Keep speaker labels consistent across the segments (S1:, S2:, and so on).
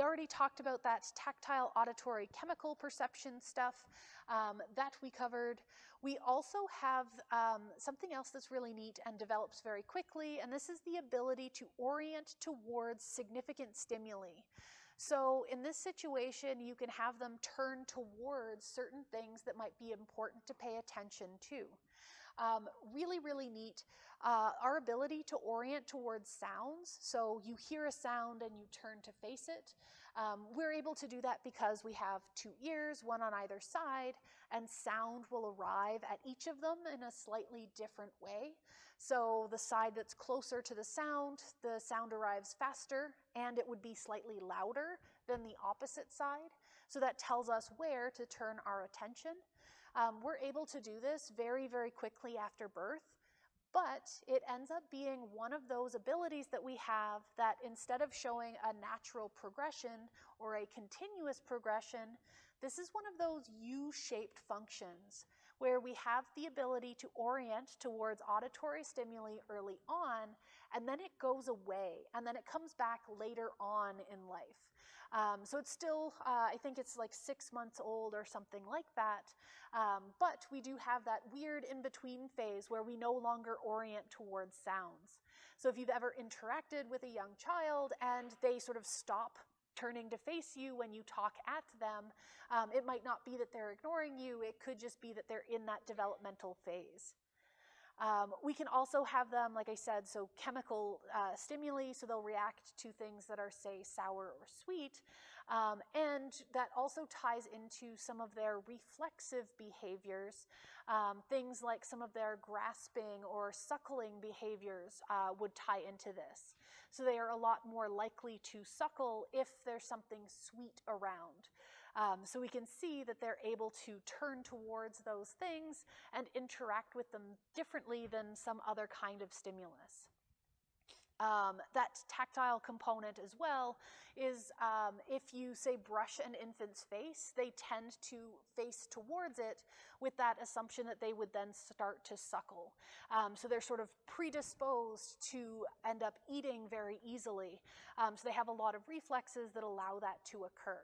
S1: already talked about that tactile, auditory, chemical perception stuff that we covered. We also have something else that's really neat and develops very quickly, and this is the ability to orient towards significant stimuli. So in this situation, you can have them turn towards certain things that might be important to pay attention to. Really, really neat. Our ability to orient towards sounds. So you hear a sound and you turn to face it. We're able to do that because we have two ears, one on either side, and sound will arrive at each of them in a slightly different way. So the side that's closer to the sound arrives faster, and it would be slightly louder than the opposite side. So that tells us where to turn our attention. We're able to do this very, very quickly after birth, but it ends up being one of those abilities that we have that instead of showing a natural progression or a continuous progression, this is one of those U-shaped functions where we have the ability to orient towards auditory stimuli early on, and then it goes away, and then it comes back later on in life. So it's still, I think it's like 6 months old or something like that, but we do have that weird in-between phase where we no longer orient towards sounds. So if you've ever interacted with a young child and they sort of stop turning to face you when you talk at them, it might not be that they're ignoring you, it could just be that they're in that developmental phase. We can also have them, like I said, so chemical stimuli, so they'll react to things that are, say, sour or sweet, and that also ties into some of their reflexive behaviors. Things like some of their grasping or suckling behaviors would tie into this. So they are a lot more likely to suckle if there's something sweet around. So we can see that they're able to turn towards those things and interact with them differently than some other kind of stimulus. That tactile component as well is if you, say, brush an infant's face, they tend to face towards it with that assumption that they would then start to suckle. So they're sort of predisposed to end up eating very easily. So they have a lot of reflexes that allow that to occur.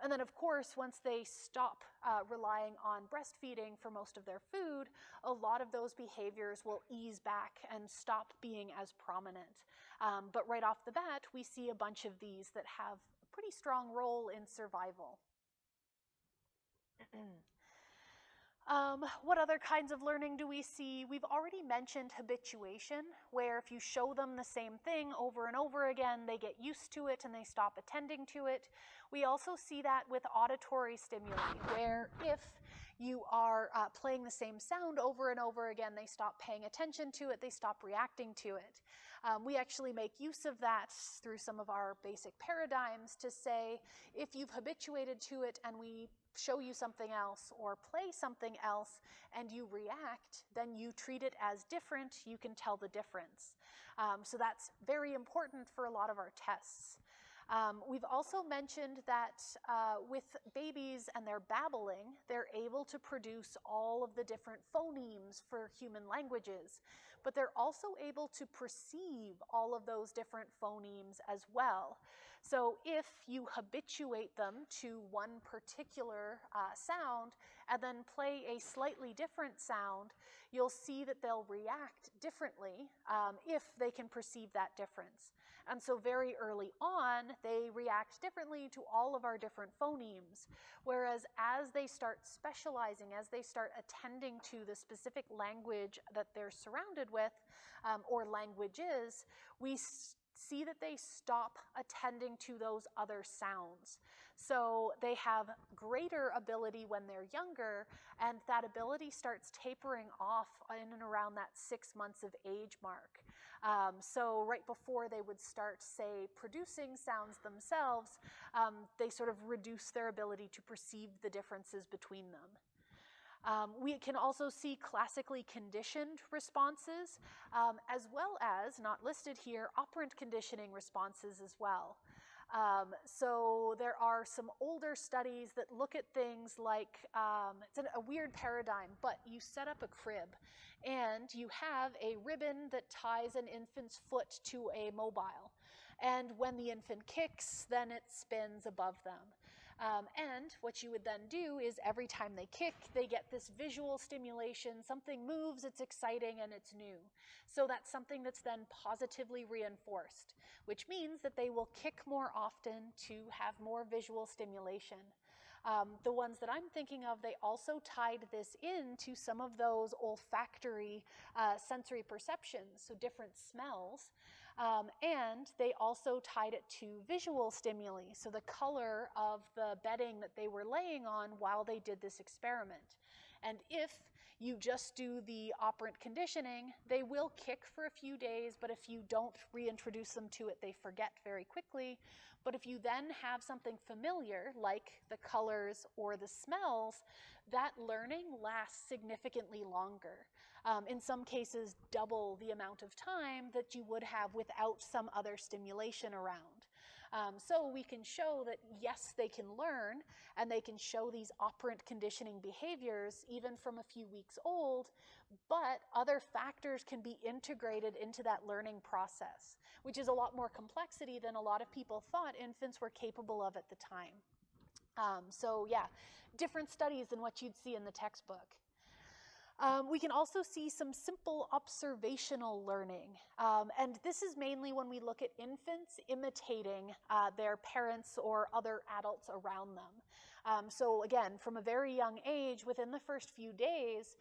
S1: And then, of course, once they stop relying on breastfeeding for most of their food, a lot of those behaviors will ease back and stop being as prominent. But right off the bat, we see a bunch of these that have a pretty strong role in survival. What other kinds of learning do we see? We've already mentioned habituation, where if you show them the same thing over and over again, they get used to it and they stop attending to it. We also see that with auditory stimuli, where if you are playing the same sound over and over again, they stop paying attention to it, they stop reacting to it. We actually make use of that through some of our basic paradigms to say, if you've habituated to it and we show you something else or play something else and you react, then you treat it as different, you can tell the difference. So that's very important for a lot of our tests. We've also mentioned that with babies and their babbling, they're able to produce all of the different phonemes for human languages, but they're also able to perceive all of those different phonemes as well. So if you habituate them to one particular sound and then play a slightly different sound, you'll see that they'll react differently if they can perceive that difference. And so very early on, they react differently to all of our different phonemes. Whereas as they start specializing, as they start attending to the specific language that they're surrounded with, or languages, we see that they stop attending to those other sounds. So they have greater ability when they're younger, and that ability starts tapering off in and around that 6 months of age mark. So right before they would start, say, producing sounds themselves, they sort of reduce their ability to perceive the differences between them. We can also see classically conditioned responses, as well as, not listed here, operant conditioning responses as well. So there are some older studies that look at things like, it's a weird paradigm, but you set up a crib and you have a ribbon that ties an infant's foot to a mobile. And when the infant kicks, then it spins above them. And what you would then do is every time they kick, they get this visual stimulation. Something moves, it's exciting, and it's new. So that's something that's then positively reinforced, which means that they will kick more often to have more visual stimulation. The ones that I'm thinking of, they also tied this into some of those olfactory sensory perceptions, so different smells. And they also tied it to visual stimuli, so the color of the bedding that they were laying on while they did this experiment. And if you just do the operant conditioning, they will kick for a few days, but if you don't reintroduce them to it, they forget very quickly. But if you then have something familiar, like the colors or the smells, that learning lasts significantly longer. In some cases, double the amount of time that you would have without some other stimulation around. So we can show that, yes, they can learn, and they can show these operant conditioning behaviors even from a few weeks old, but other factors can be integrated into that learning process, which is a lot more complexity than a lot of people thought infants were capable of at the time. So yeah, different studies than what you'd see in the textbook. We can also see some simple observational learning. And this is mainly when we look at infants imitating their parents or other adults around them. So again, from a very young age, within the first few days,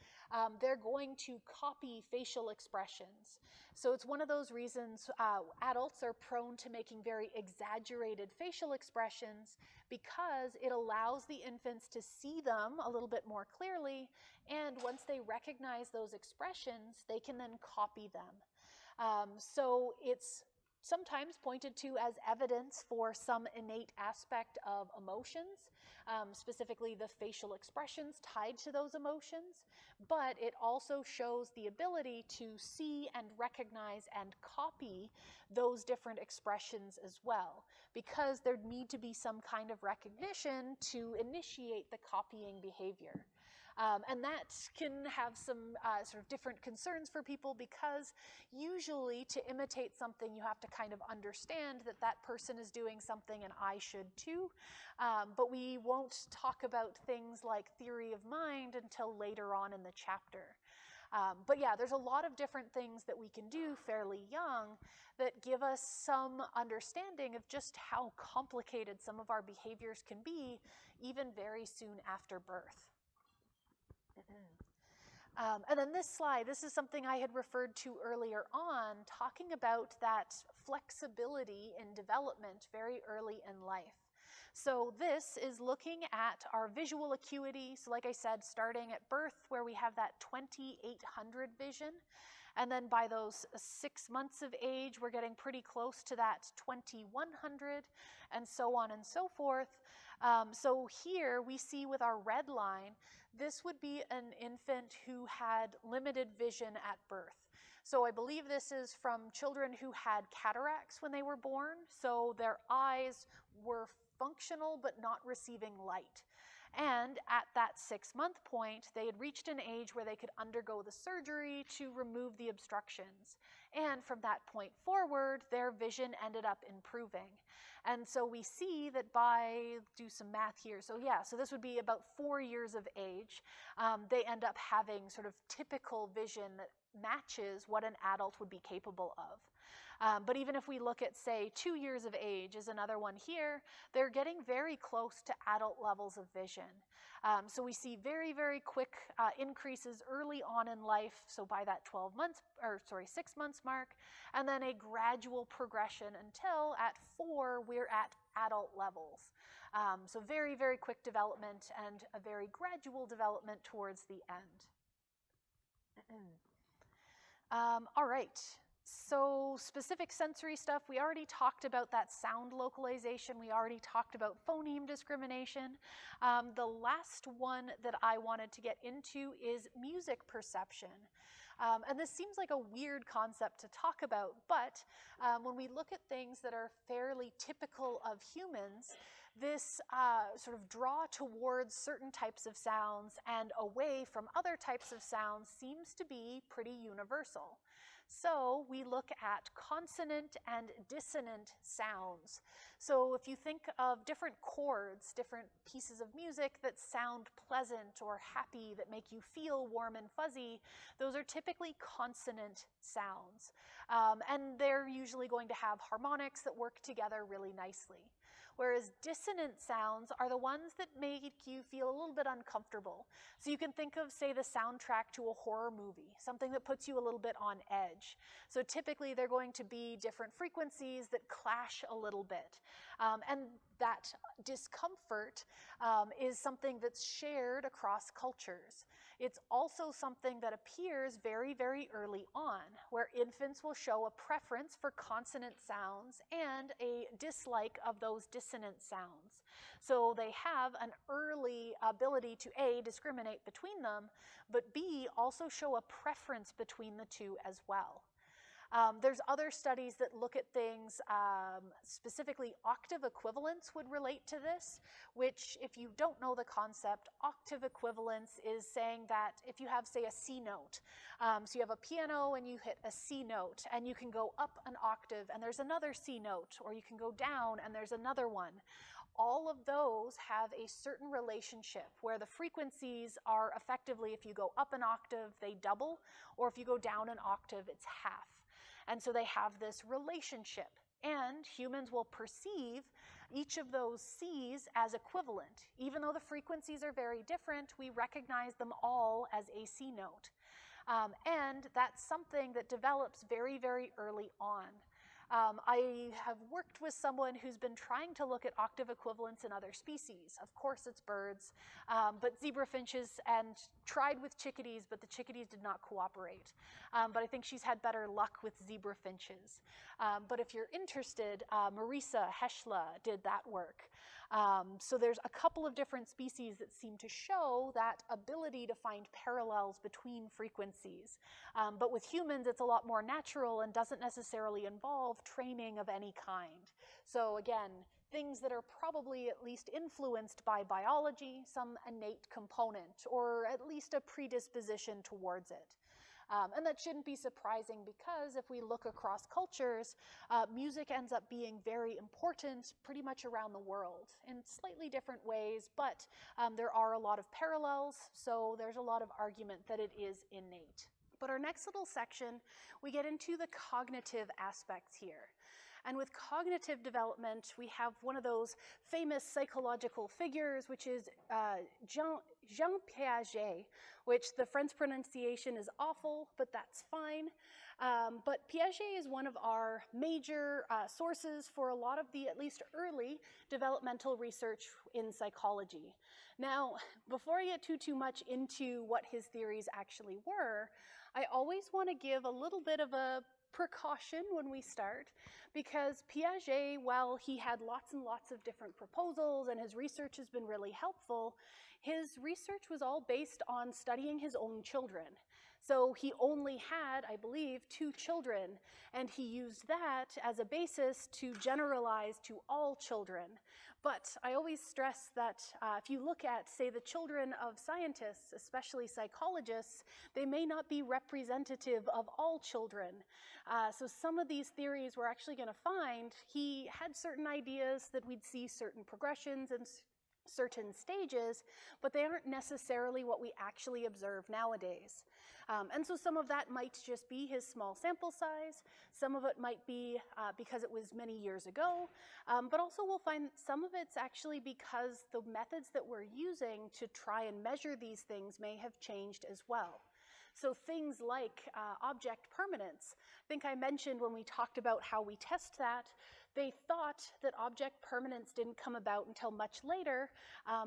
S1: they're going to copy facial expressions. So it's one of those reasons adults are prone to making very exaggerated facial expressions, because it allows the infants to see them a little bit more clearly, and once they recognize those expressions, they can then copy them. So it's sometimes pointed to as evidence for some innate aspect of emotions, specifically the facial expressions tied to those emotions, but it also shows the ability to see and recognize and copy those different expressions as well, because there need to be some kind of recognition to initiate the copying behavior. And that can have some sort of different concerns for people, because usually to imitate something, you have to kind of understand that that person is doing something and I should too. But we won't talk about things like theory of mind until later on in the chapter. But yeah, there's a lot of different things that we can do fairly young that give us some understanding of just how complicated some of our behaviors can be, even very soon after birth. And then this slide, this is something I had referred to earlier on, talking about that flexibility in development very early in life. So this is looking at our visual acuity. So like I said, starting at birth, where we have that 2800 vision. And then by those 6 months of age, we're getting pretty close to that 2100, and so on and so forth. So here we see with our red line, this would be an infant who had limited vision at birth. So I believe this is from children who had cataracts when they were born. So their eyes were functional but not receiving light. And at that 6-month point, they had reached an age where they could undergo the surgery to remove the obstructions. And from that point forward, their vision ended up improving. And so we see that do some math here. So yeah, so this would be about 4 years of age. They end up having sort of typical vision that matches what an adult would be capable of. But even if we look at, say, 2 years of age is another one here, they're getting very close to adult levels of vision. So we see very, very quick increases early on in life, so by that 6 months mark, and then a gradual progression until at 4, we're at adult levels. So very, very quick development and a very gradual development towards the end. All right. So specific sensory stuff, we already talked about that sound localization. We already talked about phoneme discrimination. The last one that I wanted to get into is music perception. And this seems like a weird concept to talk about, but when we look at things that are fairly typical of humans, this sort of draw towards certain types of sounds and away from other types of sounds seems to be pretty universal. So we look at consonant and dissonant sounds. So if you think of different chords, different pieces of music that sound pleasant or happy, that make you feel warm and fuzzy, those are typically consonant sounds. And they're usually going to have harmonics that work together really nicely. Whereas dissonant sounds are the ones that make you feel a little bit uncomfortable. So you can think of, say, the soundtrack to a horror movie, something that puts you a little bit on edge. So typically they're going to be different frequencies that clash a little bit. And that discomfort is something that's shared across cultures. It's also something that appears very, very early on, where infants will show a preference for consonant sounds and a dislike of those dissonant sounds. So they have an early ability to A, discriminate between them, but B, also show a preference between the two as well. There's other studies that look at things, specifically octave equivalence would relate to this, which if you don't know the concept, octave equivalence is saying that if you have, say, a C note, so you have a piano and you hit a C note and you can go up an octave and there's another C note, or you can go down and there's another one. All of those have a certain relationship where the frequencies are effectively, if you go up an octave, they double, or if you go down an octave, it's half. And so they have this relationship, and humans will perceive each of those C's as equivalent. Even though the frequencies are very different, we recognize them all as a C note. And that's something that develops very, very early on. I have worked with someone who's been trying to look at octave equivalence in other species. Of course, it's birds, but zebra finches, and tried with chickadees, but the chickadees did not cooperate. But I think she's had better luck with zebra finches. But if you're interested, Marisa Heschla did that work. So there's a couple of different species that seem to show that ability to find parallels between frequencies. But with humans, it's a lot more natural and doesn't necessarily involve training of any kind. So again, things that are probably at least influenced by biology, some innate component, or at least a predisposition towards it. And that shouldn't be surprising, because if we look across cultures, music ends up being very important pretty much around the world in slightly different ways, but there are a lot of parallels, so there's a lot of argument that it is innate. But our next little section, we get into the cognitive aspects here. And with cognitive development, we have one of those famous psychological figures, which is Jean Piaget, which the French pronunciation is awful, but that's fine. But Piaget is one of our major sources for a lot of the, at least early, developmental research in psychology. Now, before I get too much into what his theories actually were, I always want to give a little bit of a precaution when we start, because Piaget, while he had lots and lots of different proposals and his research has been really helpful, his research was all based on studying his own children. So he only had, I believe, 2 children, and he used that as a basis to generalize to all children. But I always stress that if you look at, say, the children of scientists, especially psychologists, they may not be representative of all children. So some of these theories we're actually going to find, he had certain ideas that we'd see certain progressions and certain stages, but they aren't necessarily what we actually observe nowadays. And so some of that might just be his small sample size. Some of it might be because it was many years ago. But also we'll find some of it's actually because the methods that we're using to try and measure these things may have changed as well. So things like object permanence. I think I mentioned when we talked about how we test that, they thought that object permanence didn't come about until much later,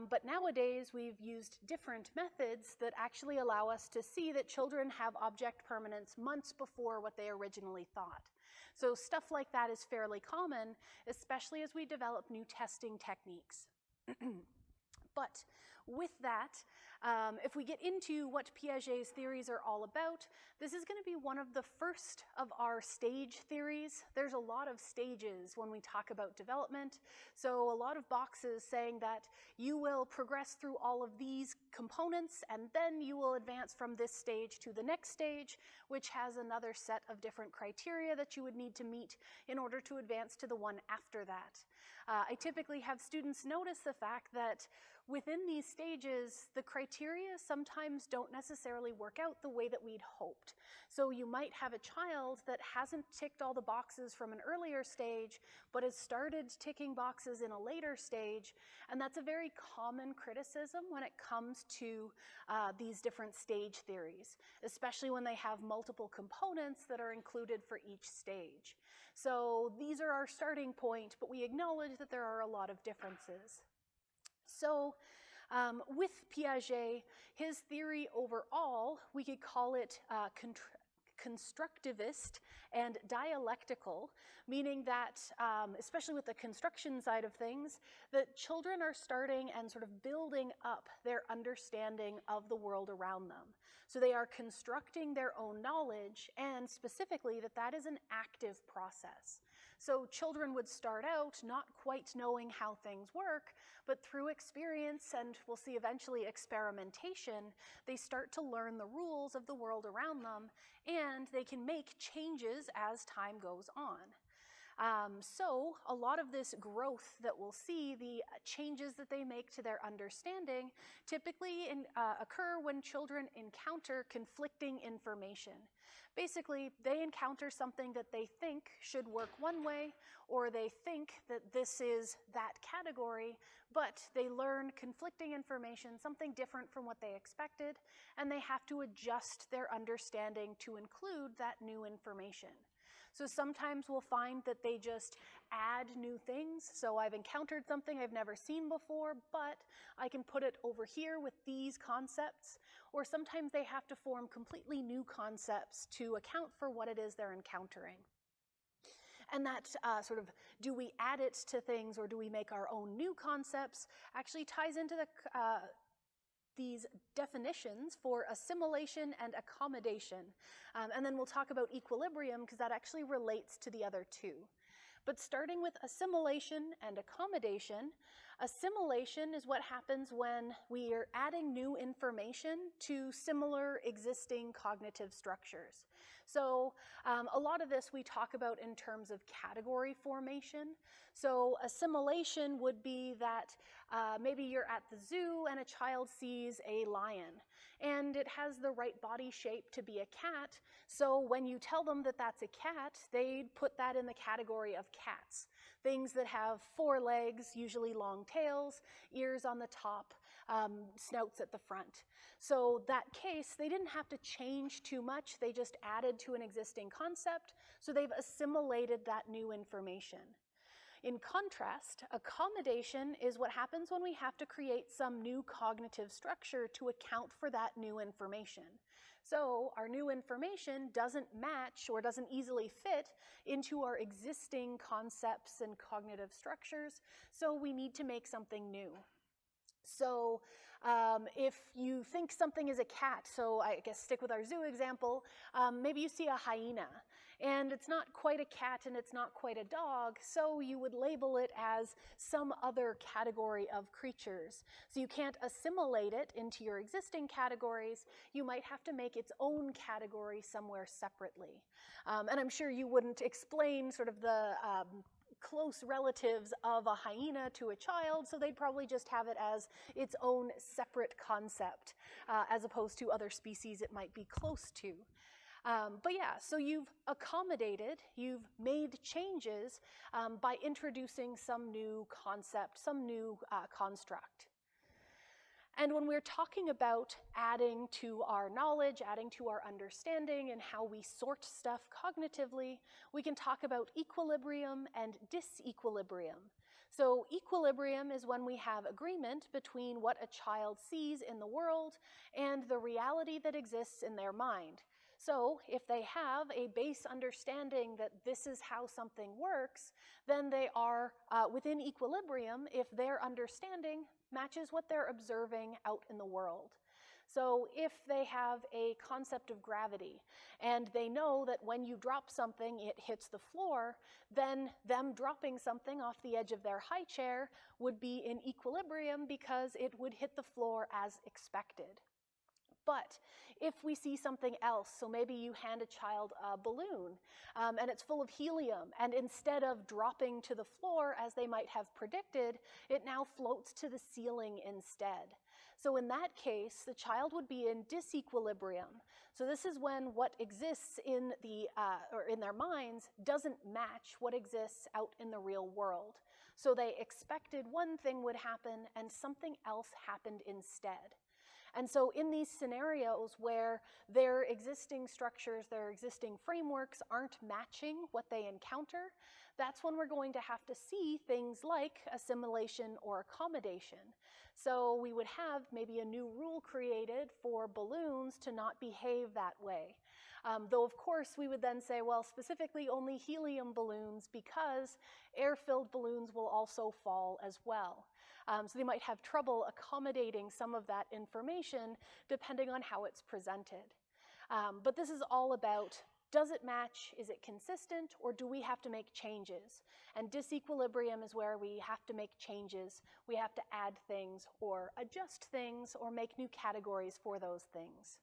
S1: but nowadays we've used different methods that actually allow us to see that children have object permanence months before what they originally thought. So stuff like that is fairly common, especially as we develop new testing techniques. But with that, if we get into what Piaget's theories are all about, this is going to be one of the first of our stage theories. There's a lot of stages when we talk about development, so a lot of boxes saying that you will progress through all of these components and then you will advance from this stage to the next stage, which has another set of different criteria that you would need to meet in order to advance to the one after that. I typically have students notice the fact that within these stages, the criteria sometimes don't necessarily work out the way that we'd hoped. So you might have a child that hasn't ticked all the boxes from an earlier stage, but has started ticking boxes in a later stage, and that's a very common criticism when it comes to these different stage theories, especially when they have multiple components that are included for each stage. So these are our starting point, but we acknowledge that there are a lot of differences. So with Piaget, his theory overall, we could call it constructivist and dialectical, meaning that, especially with the construction side of things, that children are starting and sort of building up their understanding of the world around them. So they are constructing their own knowledge, and specifically that is an active process. So children would start out not quite knowing how things work, but through experience, and we'll see eventually experimentation, they start to learn the rules of the world around them, and they can make changes as time goes on. So a lot of this growth that we'll see, the changes that they make to their understanding, typically occur when children encounter conflicting information. Basically, they encounter something that they think should work one way, or they think that this is that category, but they learn conflicting information, something different from what they expected, and they have to adjust their understanding to include that new information. So sometimes we'll find that they just add new things. So I've encountered something I've never seen before, but I can put it over here with these concepts. Or sometimes they have to form completely new concepts to account for what it is they're encountering. And that sort of, do we add it to things or do we make our own new concepts, actually ties into these definitions for assimilation and accommodation. And then we'll talk about equilibrium because that actually relates to the other two. But starting with assimilation and accommodation, assimilation is what happens when we are adding new information to similar existing cognitive structures. So a lot of this we talk about in terms of category formation. So assimilation would be that maybe you're at the zoo and a child sees a lion and it has the right body shape to be a cat. So when you tell them that that's a cat, they put that in the category of cats. Things that have 4 legs, usually long tails, ears on the top, snouts at the front. So that case, they didn't have to change too much. They just added to an existing concept. So they've assimilated that new information. In contrast, accommodation is what happens when we have to create some new cognitive structure to account for that new information. So our new information doesn't match or doesn't easily fit into our existing concepts and cognitive structures, so we need to make something new. So if you think something is a cat, so I guess stick with our zoo example, maybe you see a hyena, and it's not quite a cat and it's not quite a dog, so you would label it as some other category of creatures. So you can't assimilate it into your existing categories, you might have to make its own category somewhere separately. And I'm sure you wouldn't explain sort of the close relatives of a hyena to a child, so they'd probably just have it as its own separate concept, as opposed to other species it might be close to. But yeah, so you've accommodated, you've made changes by introducing some new concept, some new construct. And when we're talking about adding to our knowledge, adding to our understanding and how we sort stuff cognitively, we can talk about equilibrium and disequilibrium. So equilibrium is when we have agreement between what a child sees in the world and the reality that exists in their mind. So if they have a base understanding that this is how something works, then they are within equilibrium if their understanding matches what they're observing out in the world. So if they have a concept of gravity and they know that when you drop something, it hits the floor, then them dropping something off the edge of their high chair would be in equilibrium because it would hit the floor as expected. But if we see something else, so maybe you hand a child a balloon and it's full of helium, and instead of dropping to the floor as they might have predicted, it now floats to the ceiling instead. So in that case, the child would be in disequilibrium. So this is when what exists in their minds doesn't match what exists out in the real world. So they expected one thing would happen and something else happened instead. And so in these scenarios where their existing structures, their existing frameworks aren't matching what they encounter, that's when we're going to have to see things like assimilation or accommodation. So we would have maybe a new rule created for balloons to not behave that way. Though of course we would then say, well, specifically only helium balloons because air-filled balloons will also fall as well. So they might have trouble accommodating some of that information depending on how it's presented. But this is all about, does it match, is it consistent, or do we have to make changes? And disequilibrium is where we have to make changes. We have to add things or adjust things or make new categories for those things.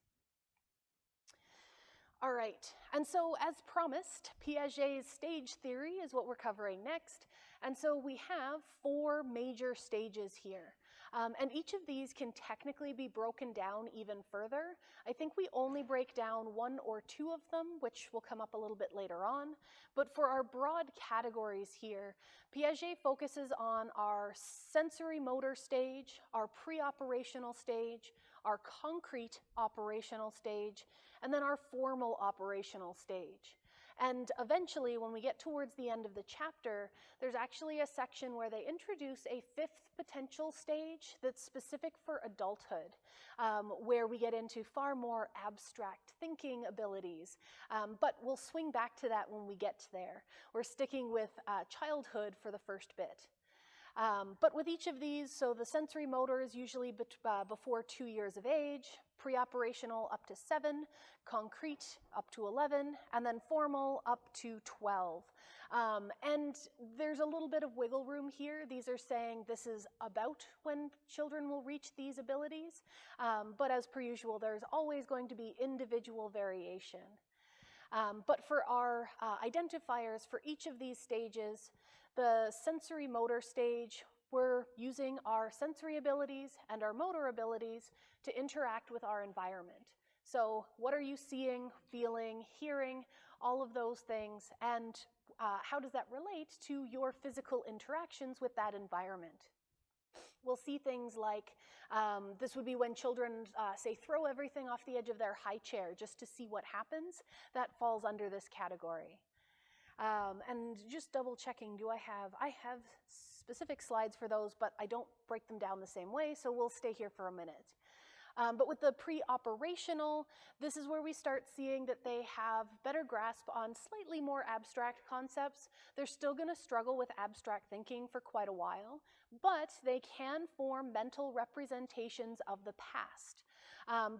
S1: All right, and so as promised, Piaget's stage theory is what we're covering next. And so we have 4 major stages here. And each of these can technically be broken down even further. I think we only break down 1 or 2 of them, which will come up a little bit later on. But for our broad categories here, Piaget focuses on our sensory motor stage, our pre-operational stage, our concrete operational stage, and then our formal operational stage. And eventually, when we get towards the end of the chapter, there's actually a section where they introduce a 5th potential stage that's specific for adulthood, where we get into far more abstract thinking abilities. But we'll swing back to that when we get there. We're sticking with childhood for the first bit. But with each of these, so the sensory motor is usually before 2 years of age, pre-operational up to 7, concrete up to 11, and then formal up to 12. And there's a little bit of wiggle room here. These are saying this is about when children will reach these abilities. But as per usual, there's always going to be individual variation. But for our identifiers for each of these stages, the sensory motor stage, we're using our sensory abilities and our motor abilities to interact with our environment. So what are you seeing, feeling, hearing, all of those things, and how does that relate to your physical interactions with that environment? We'll see things like, this would be when children, say, throw everything off the edge of their high chair just to see what happens. That falls under this category. And just double checking, I have specific slides for those, but I don't break them down the same way, so we'll stay here for a minute. But with the pre-operational, this is where we start seeing that they have better grasp on slightly more abstract concepts. They're still going to struggle with abstract thinking for quite a while, but they can form mental representations of the past.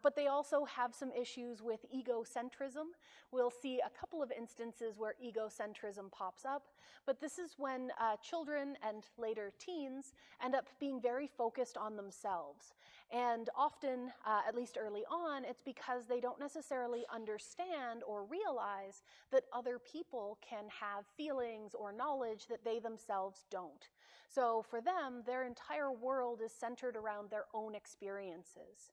S1: But they also have some issues with egocentrism. We'll see a couple of instances where egocentrism pops up, but this is when children and later teens end up being very focused on themselves. And often, at least early on, it's because they don't necessarily understand or realize that other people can have feelings or knowledge that they themselves don't. So for them, their entire world is centered around their own experiences.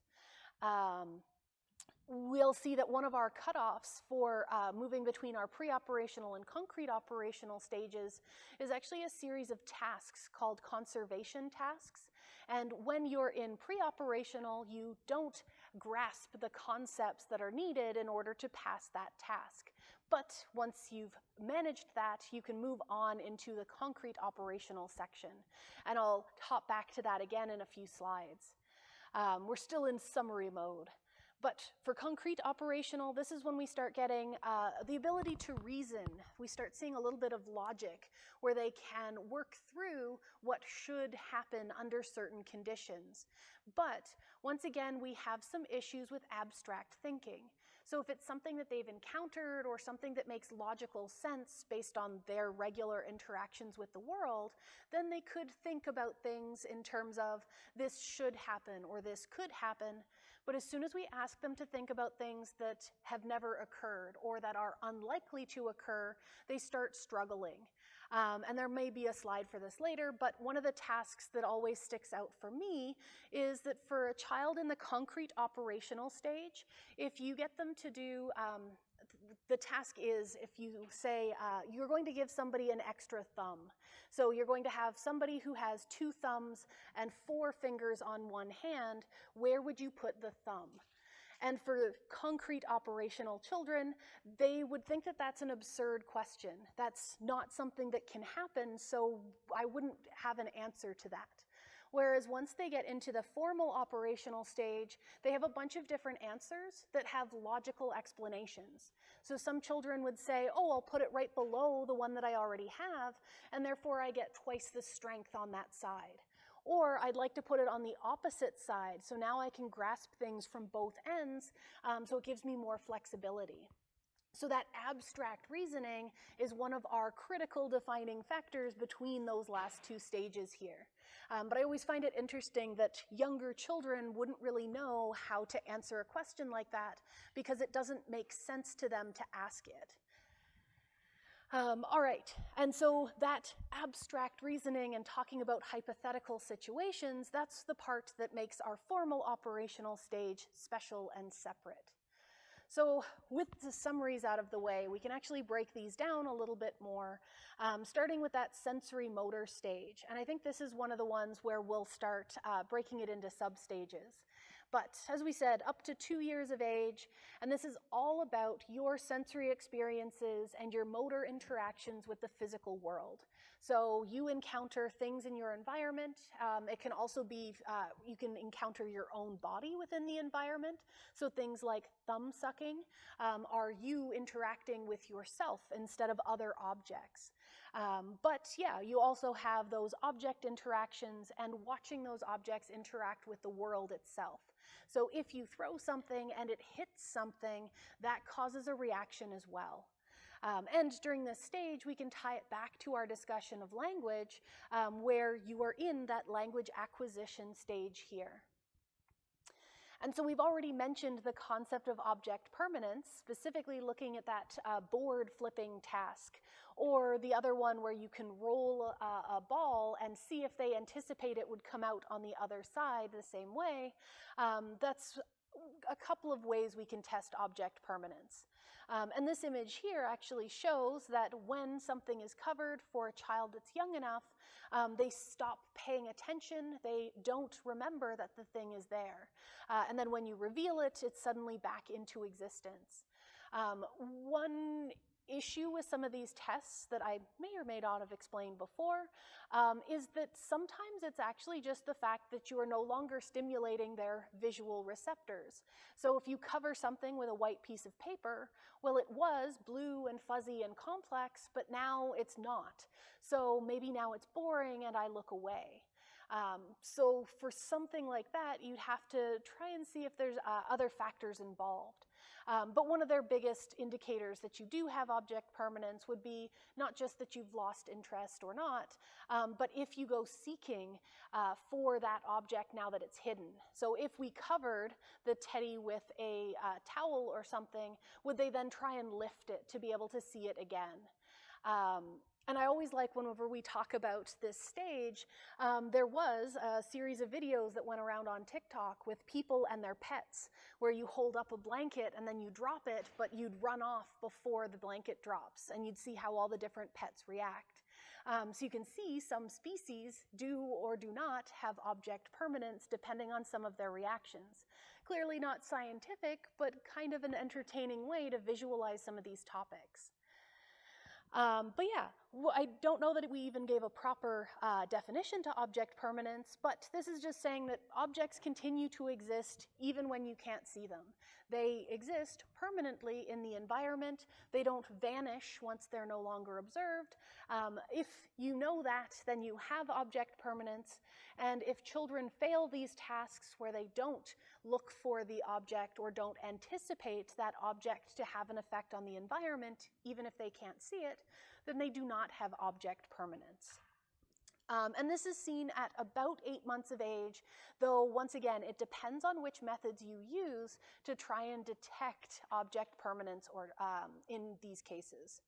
S1: We'll see that one of our cutoffs for moving between our pre-operational and concrete operational stages is actually a series of tasks called conservation tasks. And when you're in pre-operational, you don't grasp the concepts that are needed in order to pass that task. But once you've managed that, you can move on into the concrete operational section. And I'll hop back to that again in a few slides. We're still in summary mode. But for concrete operational, this is when we start getting the ability to reason. We start seeing a little bit of logic where they can work through what should happen under certain conditions. But once again, we have some issues with abstract thinking. So if it's something that they've encountered or something that makes logical sense based on their regular interactions with the world, then they could think about things in terms of this should happen or this could happen. But as soon as we ask them to think about things that have never occurred or that are unlikely to occur, they start struggling. And there may be a slide for this later, but one of the tasks that always sticks out for me is that for a child in the concrete operational stage, if you get them to do, the task is if you say you're going to give somebody an extra thumb. So you're going to have somebody who has 2 thumbs and 4 fingers on one hand, where would you put the thumb? And for concrete operational children, they would think that that's an absurd question. That's not something that can happen, so I wouldn't have an answer to that. Whereas once they get into the formal operational stage, they have a bunch of different answers that have logical explanations. So some children would say, oh, I'll put it right below the one that I already have, and therefore I get twice the strength on that side. Or I'd like to put it on the opposite side, so now I can grasp things from both ends, so it gives me more flexibility. So that abstract reasoning is one of our critical defining factors between those last 2 stages here. But I always find it interesting that younger children wouldn't really know how to answer a question like that because it doesn't make sense to them to ask it. All right, and so that abstract reasoning and talking about hypothetical situations, that's the part that makes our formal operational stage special and separate. So with the summaries out of the way, we can actually break these down a little bit more, starting with that sensory motor stage. And I think this is one of the ones where we'll start breaking it into sub-stages. But as we said, up to 2 years of age, and this is all about your sensory experiences and your motor interactions with the physical world. So you encounter things in your environment. It can also be, you can encounter your own body within the environment. So things like thumb sucking are you interacting with yourself instead of other objects. But yeah, you also have those object interactions and watching those objects interact with the world itself. So if you throw something and it hits something, that causes a reaction as well. And during this stage, we can tie it back to our discussion of language, where you are in that language acquisition stage here. And so we've already mentioned the concept of object permanence, specifically looking at that board flipping task, or the other one where you can roll a ball and see if they anticipate it would come out on the other side the same way. That's a couple of ways we can test object permanence. And this image here actually shows that when something is covered for a child that's young enough, they stop paying attention, they don't remember that the thing is there. And then when you reveal it, it's suddenly back into existence. One issue with some of these tests that I may or may not have explained before is that sometimes it's actually just the fact that you are no longer stimulating their visual receptors. So if you cover something with a white piece of paper, well, it was blue and fuzzy and complex, but now it's not. So maybe now it's boring and I look away. So for something like that, you'd have to try and see if there's other factors involved. But one of their biggest indicators that you do have object permanence would be not just that you've lost interest or not, but if you go seeking for that object now that it's hidden. So if we covered the teddy with a towel or something, would they then try and lift it to be able to see it again? And I always like whenever we talk about this stage, there was a series of videos that went around on TikTok with people and their pets, where you hold up a blanket and then you drop it, but you'd run off before the blanket drops, and you'd see how all the different pets react. So you can see some species do or do not have object permanence depending on some of their reactions. Clearly not scientific, but kind of an entertaining way to visualize some of these topics. But yeah, I don't know that we even gave a proper definition to object permanence, but this is just saying that objects continue to exist even when you can't see them. They exist permanently in the environment. They don't vanish once they're no longer observed. If you know that, then you have object permanence. And if children fail these tasks where they don't look for the object or don't anticipate that object to have an effect on the environment, even if they can't see it, then they do not have object permanence. And this is seen at about 8 months of age, though once again, it depends on which methods you use to try and detect object permanence or, in these cases.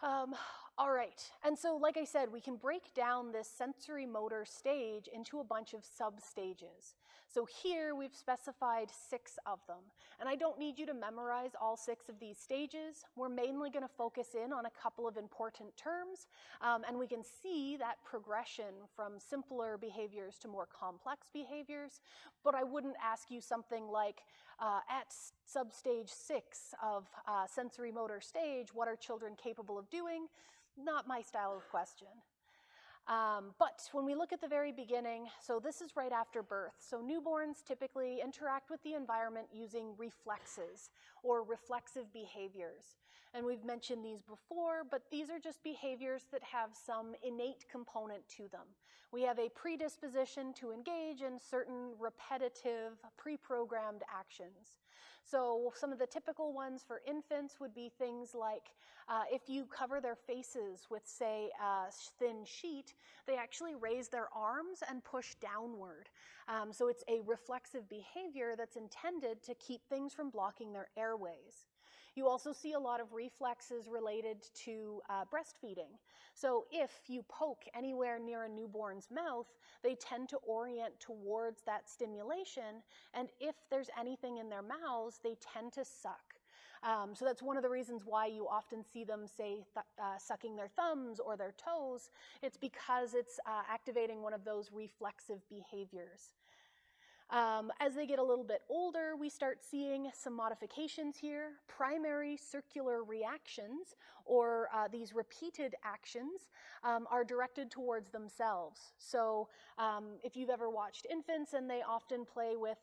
S1: All right, and so like I said, we can break down this sensory motor stage into a bunch of sub-stages. So here we've specified 6 of them, and I don't need you to memorize all 6 of these stages. We're mainly going to focus in on a couple of important terms, and we can see that progression from simpler behaviors to more complex behaviors, but I wouldn't ask you something like, at sub-stage 6 of sensory motor stage, what are children capable of doing? Not my style of question. But when we look at the very beginning, so this is right after birth. So newborns typically interact with the environment using reflexes or reflexive behaviors. And we've mentioned these before, but these are just behaviors that have some innate component to them. We have a predisposition to engage in certain repetitive, pre-programmed actions. So some of the typical ones for infants would be things like if you cover their faces with, say, a thin sheet, they actually raise their arms and push downward. So it's a reflexive behavior that's intended to keep things from blocking their airways. You also see a lot of reflexes related to breastfeeding. So if you poke anywhere near a newborn's mouth, they tend to orient towards that stimulation, and if there's anything in their mouths, they tend to suck. So that's one of the reasons why you often see them, say, sucking their thumbs or their toes. It's because it's activating one of those reflexive behaviors. As they get a little bit older, we start seeing some modifications here. Primary circular reactions, or these repeated actions, are directed towards themselves. So if you've ever watched infants and they often play with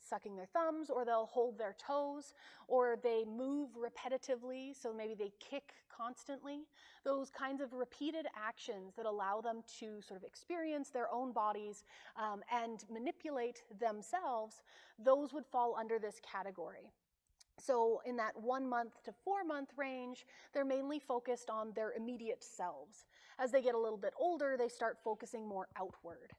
S1: sucking their thumbs, or they'll hold their toes, or they move repetitively, so maybe they kick constantly, those kinds of repeated actions that allow them to sort of experience their own bodies and manipulate themselves, those would fall under this category. So in that 1 month to 4 month range, they're mainly focused on their immediate selves. As they get a little bit older, they start focusing more outward.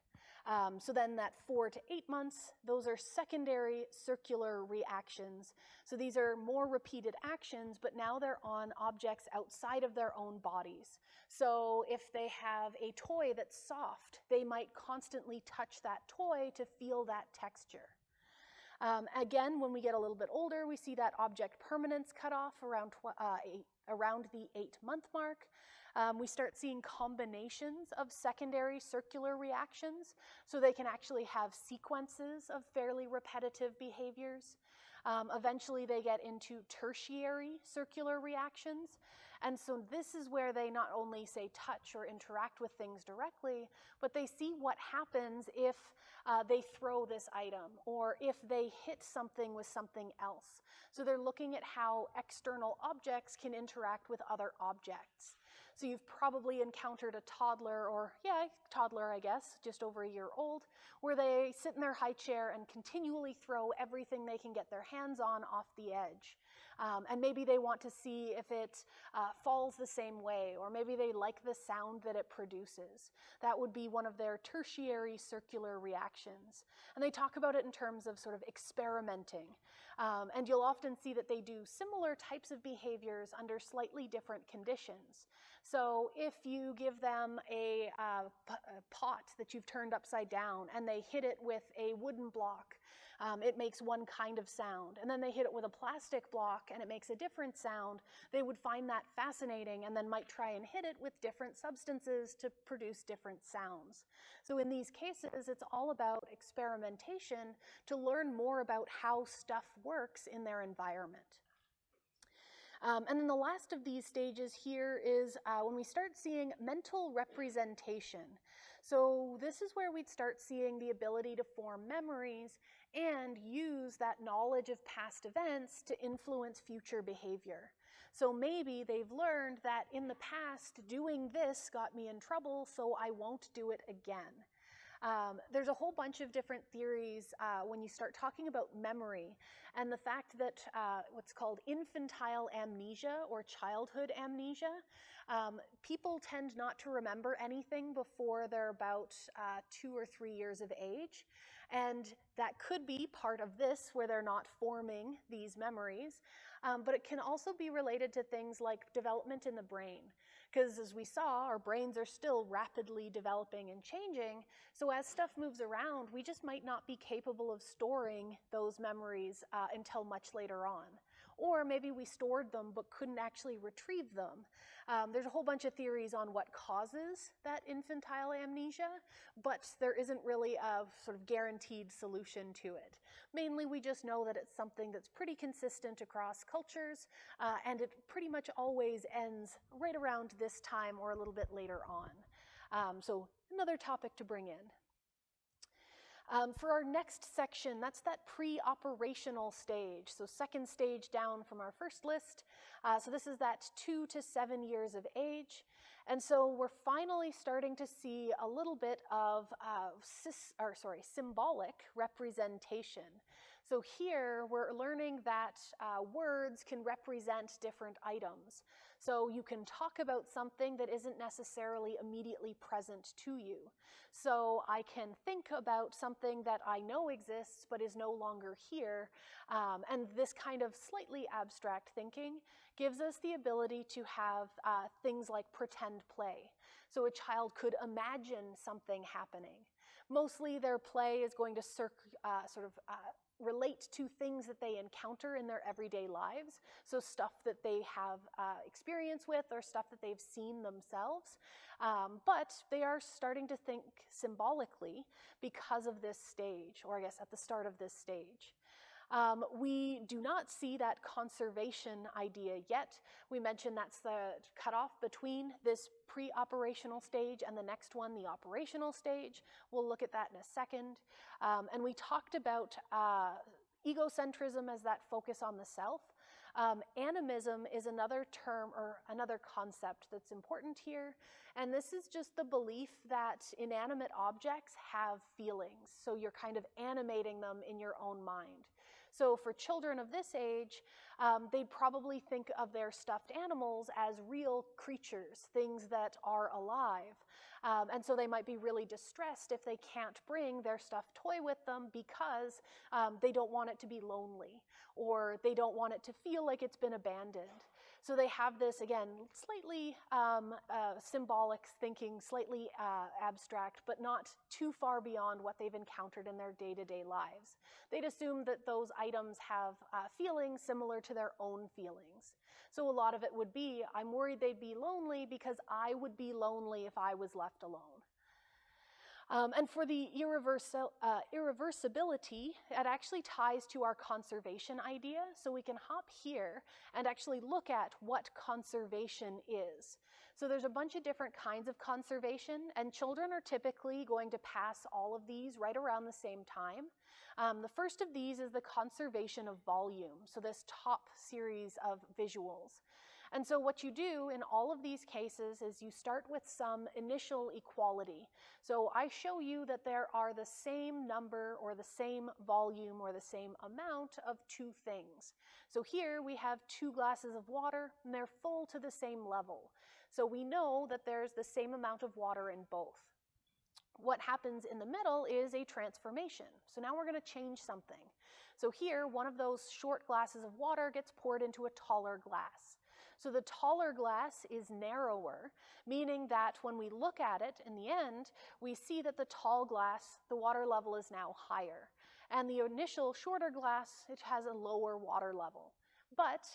S1: So then that 4 to 8 months, those are secondary circular reactions. So these are more repeated actions, but now they're on objects outside of their own bodies. So if they have a toy that's soft, they might constantly touch that toy to feel that texture. Again, when we get a little bit older, we see that object permanence cut off around the 8 month mark. We start seeing combinations of secondary circular reactions, so they can actually have sequences of fairly repetitive behaviors. Eventually they get into tertiary circular reactions, and so this is where they not only, say, touch or interact with things directly, but they see what happens if they throw this item, or if they hit something with something else. So they're looking at how external objects can interact with other objects. So you've probably encountered a toddler, or toddler, I guess, just over a year old, where they sit in their high chair and continually throw everything they can get their hands on off the edge. And maybe they want to see if it falls the same way, or maybe they like the sound that it produces. That would be one of their tertiary circular reactions. And they talk about it in terms of sort of experimenting. And you'll often see that they do similar types of behaviors under slightly different conditions. So if you give them a pot that you've turned upside down and they hit it with a wooden block, it makes one kind of sound. And then they hit it with a plastic block and it makes a different sound. They would find that fascinating and then might try and hit it with different substances to produce different sounds. So in these cases, it's all about experimentation to learn more about how stuff works in their environment. And then the last of these stages here is when we start seeing mental representation. So this is where we'd start seeing the ability to form memories and use that knowledge of past events to influence future behavior. So maybe they've learned that in the past doing this got me in trouble, so I won't do it again. There's a whole bunch of different theories when you start talking about memory and the fact that what's called infantile amnesia or childhood amnesia, people tend not to remember anything before they're about 2 or 3 years of age. And that could be part of this, where they're not forming these memories. But it can also be related to things like development in the brain. Because as we saw, our brains are still rapidly developing and changing. So as stuff moves around, we just might not be capable of storing those memories until much later on. Or maybe we stored them but couldn't actually retrieve them. There's a whole bunch of theories on what causes that infantile amnesia, but there isn't really a sort of guaranteed solution to it. Mainly, we just know that it's something that's pretty consistent across cultures, and it pretty much always ends right around this time or a little bit later on. So another topic to bring in. For our next section, that's that pre-operational stage. So second stage down from our first list. So this is that 2 to 7 years of age. And so we're finally starting to see a little bit of symbolic representation. So here we're learning that words can represent different items. So you can talk about something that isn't necessarily immediately present to you. So I can think about something that I know exists but is no longer here. And this kind of slightly abstract thinking gives us the ability to have things like pretend play. So a child could imagine something happening. Mostly their play is going to relate to things that they encounter in their everyday lives. So stuff that they have experience with or stuff that they've seen themselves. But they are starting to think symbolically because of this stage, or I guess at the start of this stage. We do not see that conservation idea yet. We mentioned that's the cutoff between this pre-operational stage and the next one, the operational stage. We'll look at that in a second. And we talked about egocentrism as that focus on the self. Animism is another term or another concept that's important here. And this is just the belief that inanimate objects have feelings. So you're kind of animating them in your own mind. So for children of this age, they'd probably think of their stuffed animals as real creatures, things that are alive. And so they might be really distressed if they can't bring their stuffed toy with them because they don't want it to be lonely, or they don't want it to feel like it's been abandoned. So they have this, again, slightly symbolic thinking, slightly abstract, but not too far beyond what they've encountered in their day-to-day lives. They'd assume that those items have feelings similar to their own feelings. So a lot of it would be, I'm worried they'd be lonely because I would be lonely if I was left alone. And for the irreversibility, it actually ties to our conservation idea. So we can hop here and actually look at what conservation is. So there's a bunch of different kinds of conservation, and children are typically going to pass all of these right around the same time. The first of these is the conservation of volume, so this top series of visuals. And so what you do in all of these cases is you start with some initial equality. So I show you that there are the same number or the same volume or the same amount of two things. So here we have 2 glasses of water and they're full to the same level. So we know that there's the same amount of water in both. What happens in the middle is a transformation. So now we're going to change something. So here, one of those short glasses of water gets poured into a taller glass. So the taller glass is narrower, meaning that when we look at it in the end, we see that the tall glass, the water level is now higher. And the initial shorter glass, it has a lower water level. But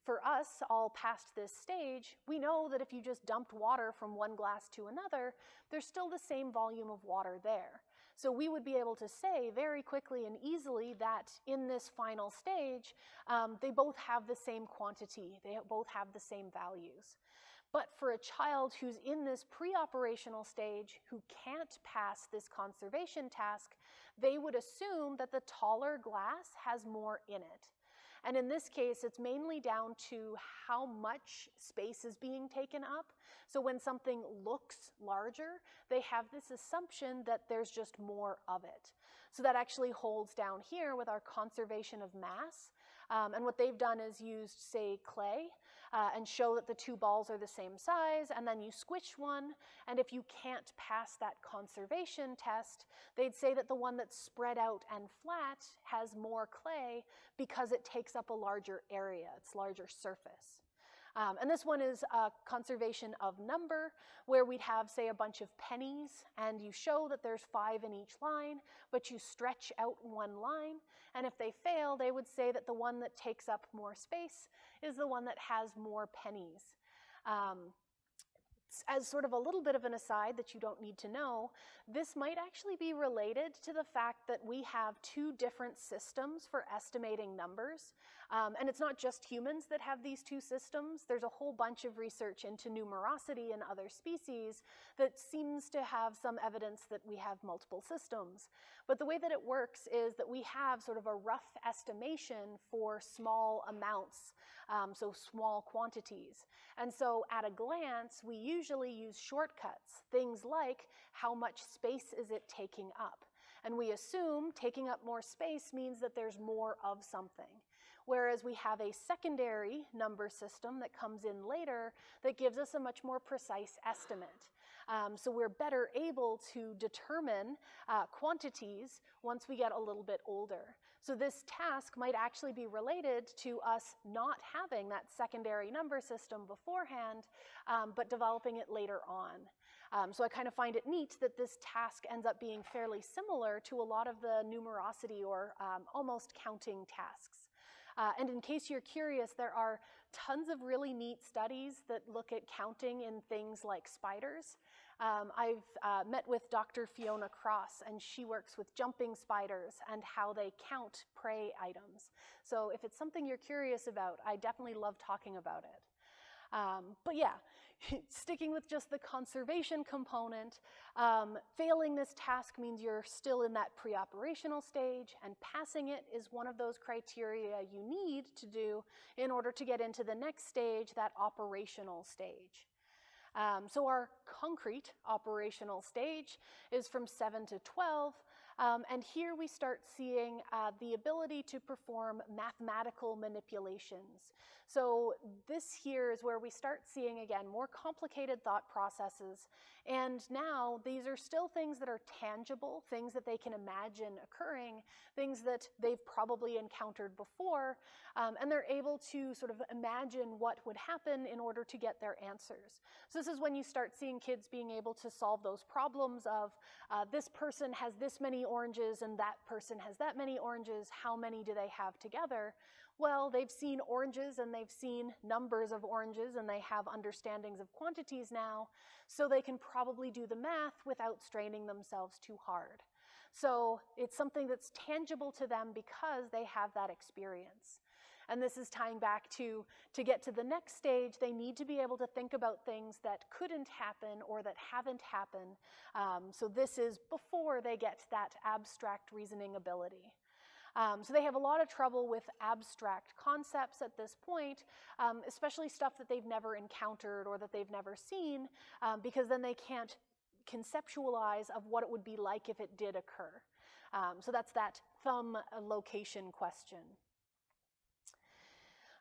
S1: for us, all past this stage, we know that if you just dumped water from one glass to another, there's still the same volume of water there. So we would be able to say very quickly and easily that in this final stage, they both have the same quantity, they both have the same values. But for a child who's in this pre-operational stage who can't pass this conservation task, they would assume that the taller glass has more in it. And in this case, it's mainly down to how much space is being taken up. So when something looks larger, they have this assumption that there's just more of it. So that actually holds down here with our conservation of mass. And what they've done is used, say, clay, and show that the two balls are the same size, and then you squish one, and if you can't pass that conservation test, they'd say that the one that's spread out and flat has more clay because it takes up a larger area, it's larger surface. And this one is a conservation of number, where we'd have, say, a bunch of pennies, and you show that there's 5 in each line, but you stretch out one line, and if they fail, they would say that the one that takes up more space is the one that has more pennies. As sort of a little bit of an aside that you don't need to know, this might actually be related to the fact that we have 2 different systems for estimating numbers. And it's not just humans that have these 2 systems. There's a whole bunch of research into numerosity in other species that seems to have some evidence that we have multiple systems. But the way that it works is that we have sort of a rough estimation for small amounts, so small quantities. And so at a glance, we usually use shortcuts, things like how much space is it taking up? And we assume taking up more space means that there's more of something. Whereas we have a secondary number system that comes in later that gives us a much more precise estimate. So we're better able to determine quantities once we get a little bit older. So this task might actually be related to us not having that secondary number system beforehand, but developing it later on. So I kind of find it neat that this task ends up being fairly similar to a lot of the numerosity or almost counting tasks. And in case you're curious, there are tons of really neat studies that look at counting in things like spiders. I've met with Dr. Fiona Cross, and she works with jumping spiders and how they count prey items. So if it's something you're curious about, I definitely love talking about it. But yeah, sticking with just the conservation component, failing this task means you're still in that pre-operational stage, and passing it is one of those criteria you need to do in order to get into the next stage, that operational stage. So our concrete operational stage is from 7 to 12, and here we start seeing the ability to perform mathematical manipulations. So this here is where we start seeing, again, more complicated thought processes, and now these are still things that are tangible, things that they can imagine occurring, things that they've probably encountered before, and they're able to sort of imagine what would happen in order to get their answers. So this is when you start seeing kids being able to solve those problems of this person has this many oranges and that person has that many oranges, how many do they have together? Well, they've seen oranges and they've seen numbers of oranges and they have understandings of quantities now, so they can probably do the math without straining themselves too hard. So it's something that's tangible to them because they have that experience. And this is tying back to get to the next stage, they need to be able to think about things that couldn't happen or that haven't happened. So this is before they get that abstract reasoning ability. So they have a lot of trouble with abstract concepts at this point, especially stuff that they've never encountered or that they've never seen, because then they can't conceptualize of what it would be like if it did occur. So that's that thumb location question.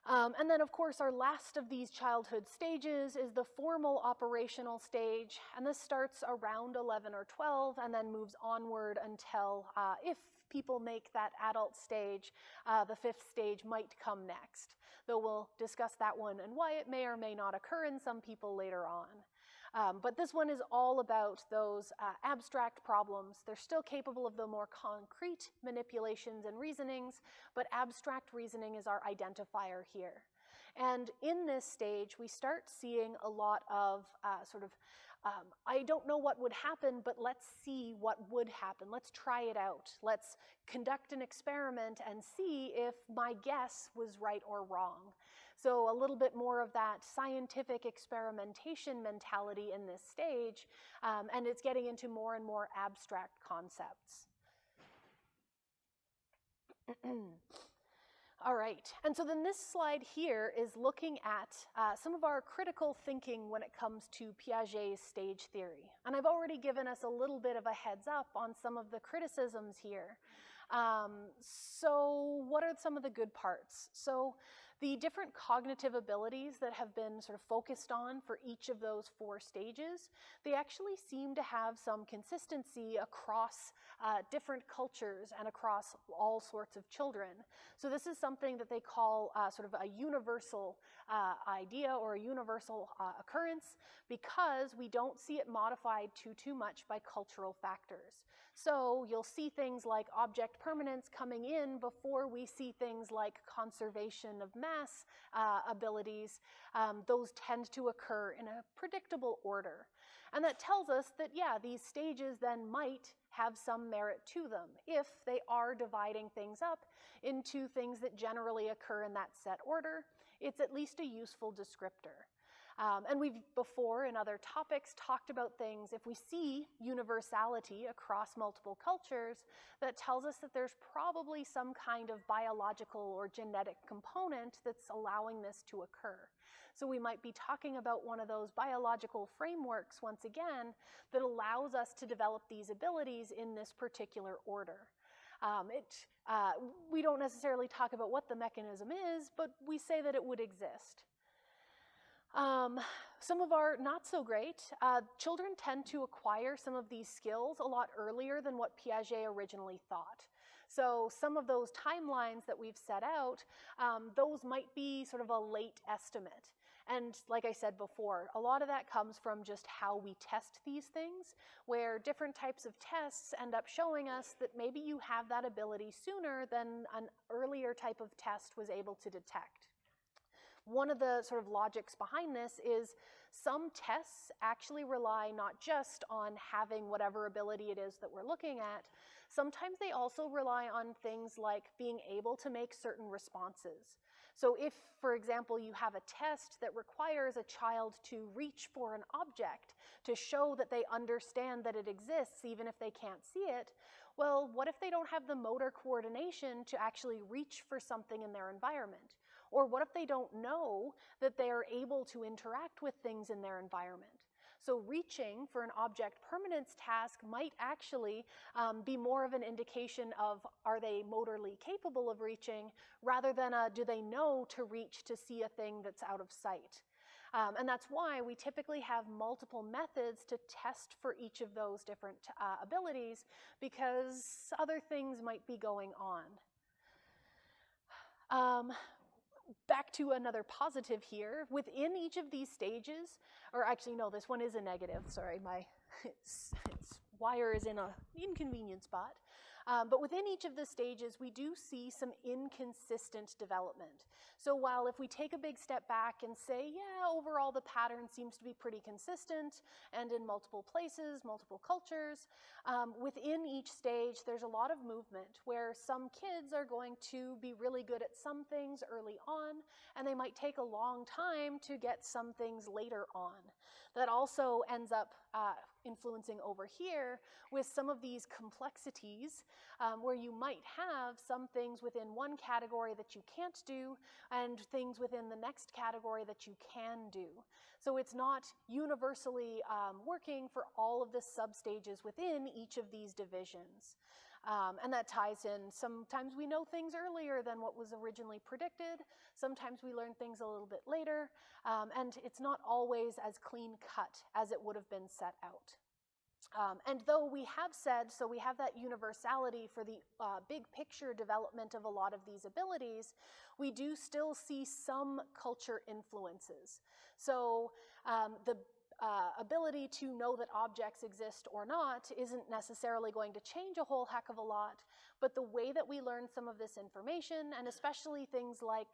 S1: And then, of course, our last of these childhood stages is the formal operational stage, and this starts around 11 or 12 and then moves onward until, if people make that adult stage, the 5th stage might come next, though we'll discuss that one and why it may or may not occur in some people later on. But this one is all about those abstract problems. They're still capable of the more concrete manipulations and reasonings, but abstract reasoning is our identifier here. And in this stage, we start seeing a lot of I don't know what would happen, but let's see what would happen. Let's try it out. Let's conduct an experiment and see if my guess was right or wrong. So a little bit more of that scientific experimentation mentality in this stage, and it's getting into more and more abstract concepts. All right, and so then this slide here is looking at some of our critical thinking when it comes to Piaget's stage theory. And I've already given us a little bit of a heads up on some of the criticisms here. So what are some of the good parts? So the different cognitive abilities that have been sort of focused on for each of those 4 stages, they actually seem to have some consistency across different cultures and across all sorts of children. So this is something that they call sort of a universal idea or a universal occurrence, because we don't see it modified too much by cultural factors. So you'll see things like object permanence coming in before we see things like conservation of mass abilities. Those tend to occur in a predictable order. And that tells us that, yeah, these stages then might have some merit to them if they are dividing things up into things that generally occur in that set order. It's at least a useful descriptor. And we've before in other topics talked about things, if we see universality across multiple cultures, that tells us that there's probably some kind of biological or genetic component that's allowing this to occur. So we might be talking about one of those biological frameworks, once again, that allows us to develop these abilities in this particular order. We don't necessarily talk about what the mechanism is, but we say that it would exist. Some of our not so great, children tend to acquire some of these skills a lot earlier than what Piaget originally thought. So some of those timelines that we've set out, those might be sort of a late estimate. And like I said before, a lot of that comes from just how we test these things, where different types of tests end up showing us that maybe you have that ability sooner than an earlier type of test was able to detect. One of the sort of logics behind this is some tests actually rely not just on having whatever ability it is that we're looking at, sometimes they also rely on things like being able to make certain responses. So if, for example, you have a test that requires a child to reach for an object to show that they understand that it exists even if they can't see it, well, what if they don't have the motor coordination to actually reach for something in their environment? Or what if they don't know that they are able to interact with things in their environment? So reaching for an object permanence task might actually be more of an indication of, are they motorly capable of reaching, rather than do they know to reach to see a thing that's out of sight. And that's why we typically have multiple methods to test for each of those different abilities, because other things might be going on. Back to another positive here. Within each of these stages, or actually no, this one is a negative, sorry, my its wire is in an inconvenient spot. But within each of the stages, we do see some inconsistent development. So while if we take a big step back and say, yeah, overall the pattern seems to be pretty consistent and in multiple places, multiple cultures, within each stage there's a lot of movement where some kids are going to be really good at some things early on, and they might take a long time to get some things later on. That also ends up influencing over here with some of these complexities where you might have some things within one category that you can't do and things within the next category that you can do. So it's not universally working for all of the substages within each of these divisions. And that ties in, sometimes we know things earlier than what was originally predicted, sometimes we learn things a little bit later, and it's not always as clean cut as it would have been set out. And though we have said, so we have that universality for the big picture development of a lot of these abilities, we do still see some culture influences. So the ability to know that objects exist or not isn't necessarily going to change a whole heck of a lot, but the way that we learn some of this information, and especially things like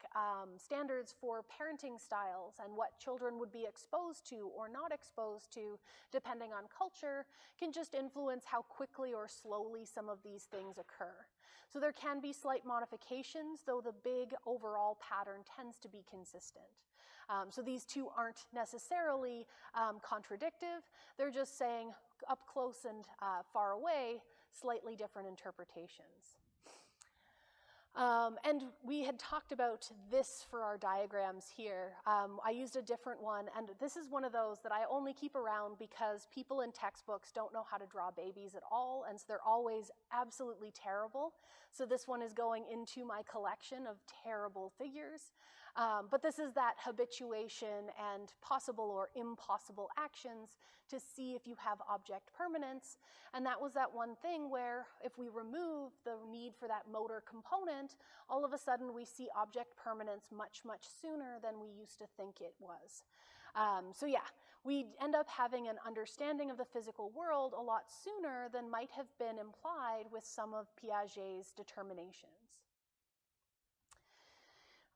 S1: standards for parenting styles and what children would be exposed to or not exposed to, depending on culture, can just influence how quickly or slowly some of these things occur. So there can be slight modifications, though the big overall pattern tends to be consistent. So these two aren't necessarily contradictive. They're just saying up close and far away, slightly different interpretations. And we had talked about this for our diagrams here. I used a different one, and this is one of those that I only keep around because people in textbooks don't know how to draw babies at all, and so they're always absolutely terrible. So this one is going into my collection of terrible figures. But this is that habituation and possible or impossible actions to see if you have object permanence. And that was that one thing where if we remove the need for that motor component, all of a sudden we see object permanence much, much sooner than we used to think it was. So yeah, we end up having an understanding of the physical world a lot sooner than might have been implied with some of Piaget's determinations.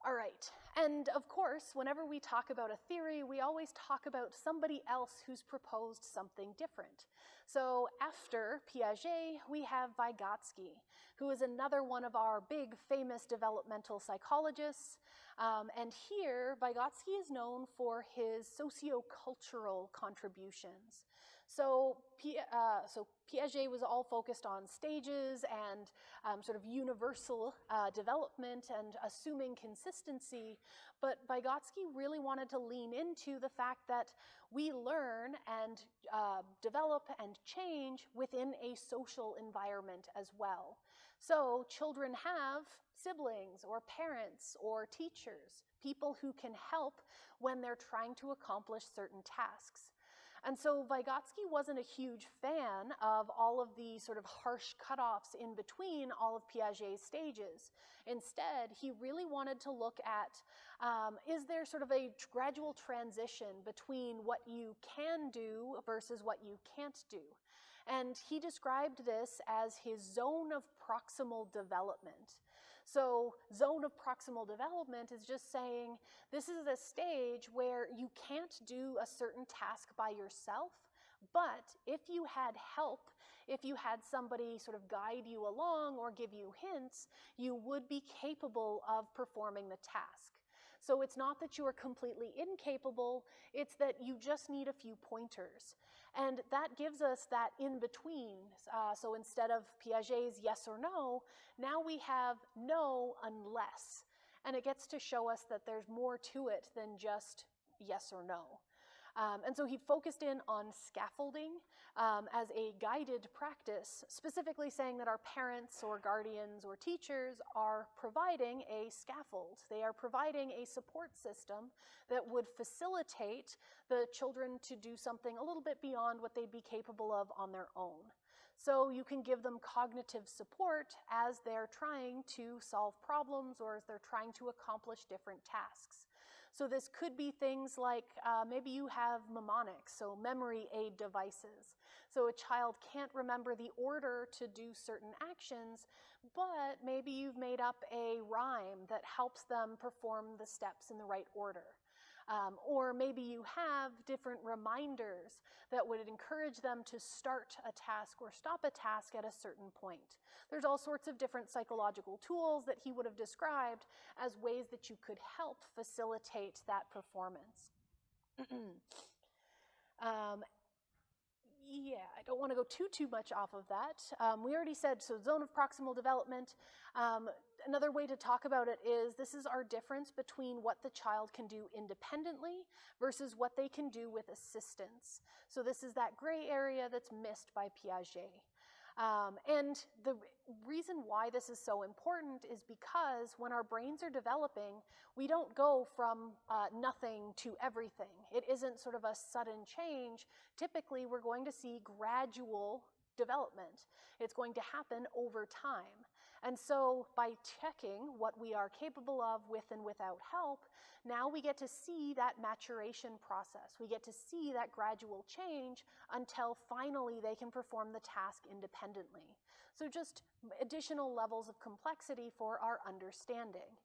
S1: All right, and of course, whenever we talk about a theory, we always talk about somebody else who's proposed something different. So after Piaget, we have Vygotsky, who is another one of our big famous developmental psychologists. And here, Vygotsky is known for his sociocultural contributions. So Piaget was all focused on stages and sort of universal development and assuming consistency, but Vygotsky really wanted to lean into the fact that we learn and develop and change within a social environment as well. So children have siblings or parents or teachers, people who can help when they're trying to accomplish certain tasks. And so Vygotsky wasn't a huge fan of all of the sort of harsh cutoffs in between all of Piaget's stages. Instead, he really wanted to look at, is there sort of a gradual transition between what you can do versus what you can't do? And he described this as his zone of proximal development. So zone of proximal development is just saying this is a stage where you can't do a certain task by yourself, but if you had help, if you had somebody sort of guide you along or give you hints, you would be capable of performing the task. So it's not that you are completely incapable, it's that you just need a few pointers. And that gives us that in-between. So instead of Piaget's yes or no, now we have no unless. And it gets to show us that there's more to it than just yes or no. And so he focused in on scaffolding as a guided practice, specifically saying that our parents or guardians or teachers are providing a scaffold. They are providing a support system that would facilitate the children to do something a little bit beyond what they'd be capable of on their own. So you can give them cognitive support as they're trying to solve problems or as they're trying to accomplish different tasks. So this could be things like maybe you have mnemonics, so memory aid devices. So a child can't remember the order to do certain actions, but maybe you've made up a rhyme that helps them perform the steps in the right order. Or maybe you have different reminders that would encourage them to start a task or stop a task at a certain point. There's all sorts of different psychological tools that he would have described as ways that you could help facilitate that performance. Yeah, I don't want to go too much off of that. We already said, so zone of proximal development. Another way to talk about it is this is our difference between what the child can do independently versus what they can do with assistance. So this is that gray area that's missed by Piaget. And the reason why this is so important is because when our brains are developing, we don't go from nothing to everything. It isn't sort of a sudden change. Typically, we're going to see gradual development. It's going to happen over time. And so by checking what we are capable of with and without help, now we get to see that maturation process. We get to see that gradual change until finally they can perform the task independently. So just additional levels of complexity for our understanding.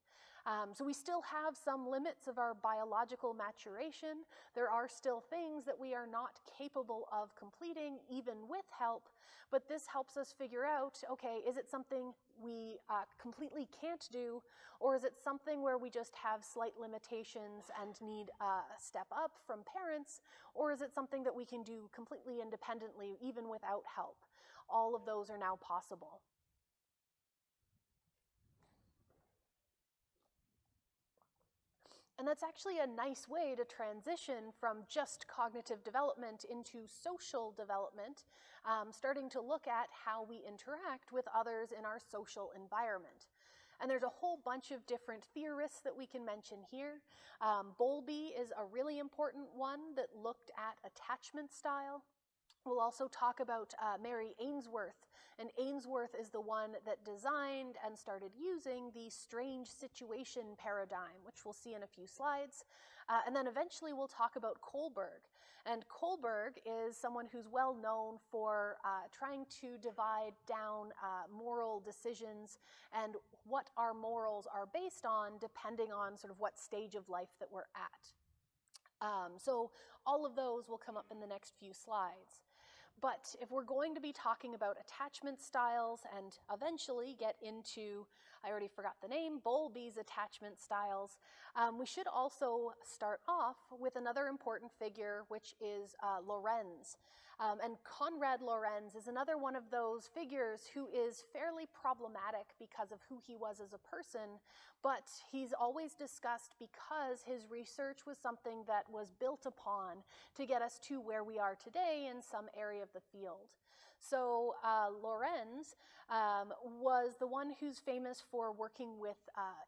S1: So we still have some limits of our biological maturation. There are still things that we are not capable of completing even with help, but this helps us figure out, okay, is it something we completely can't do, or is it something where we just have slight limitations and need a step up from parents, or is it something that we can do completely independently even without help? All of those are now possible. And that's actually a nice way to transition from just cognitive development into social development, starting to look at how we interact with others in our social environment. And there's a whole bunch of different theorists that we can mention here. Bowlby is a really important one that looked at attachment style. We'll also talk about Mary Ainsworth, and Ainsworth is the one that designed and started using the strange situation paradigm, which we'll see in a few slides. And then eventually we'll talk about Kohlberg. And Kohlberg is someone who's well known for trying to divide down moral decisions and what our morals are based on depending on sort of what stage of life that we're at. So all of those will come up in the next few slides. But if we're going to be talking about attachment styles and eventually get into, I already forgot the name, Bowlby's attachment styles, we should also start off with another important figure, which is Lorenz. And Konrad Lorenz is another one of those figures who is fairly problematic because of who he was as a person, but he's always discussed because his research was something that was built upon to get us to where we are today in some area of the field. So Lorenz was the one who's famous for working with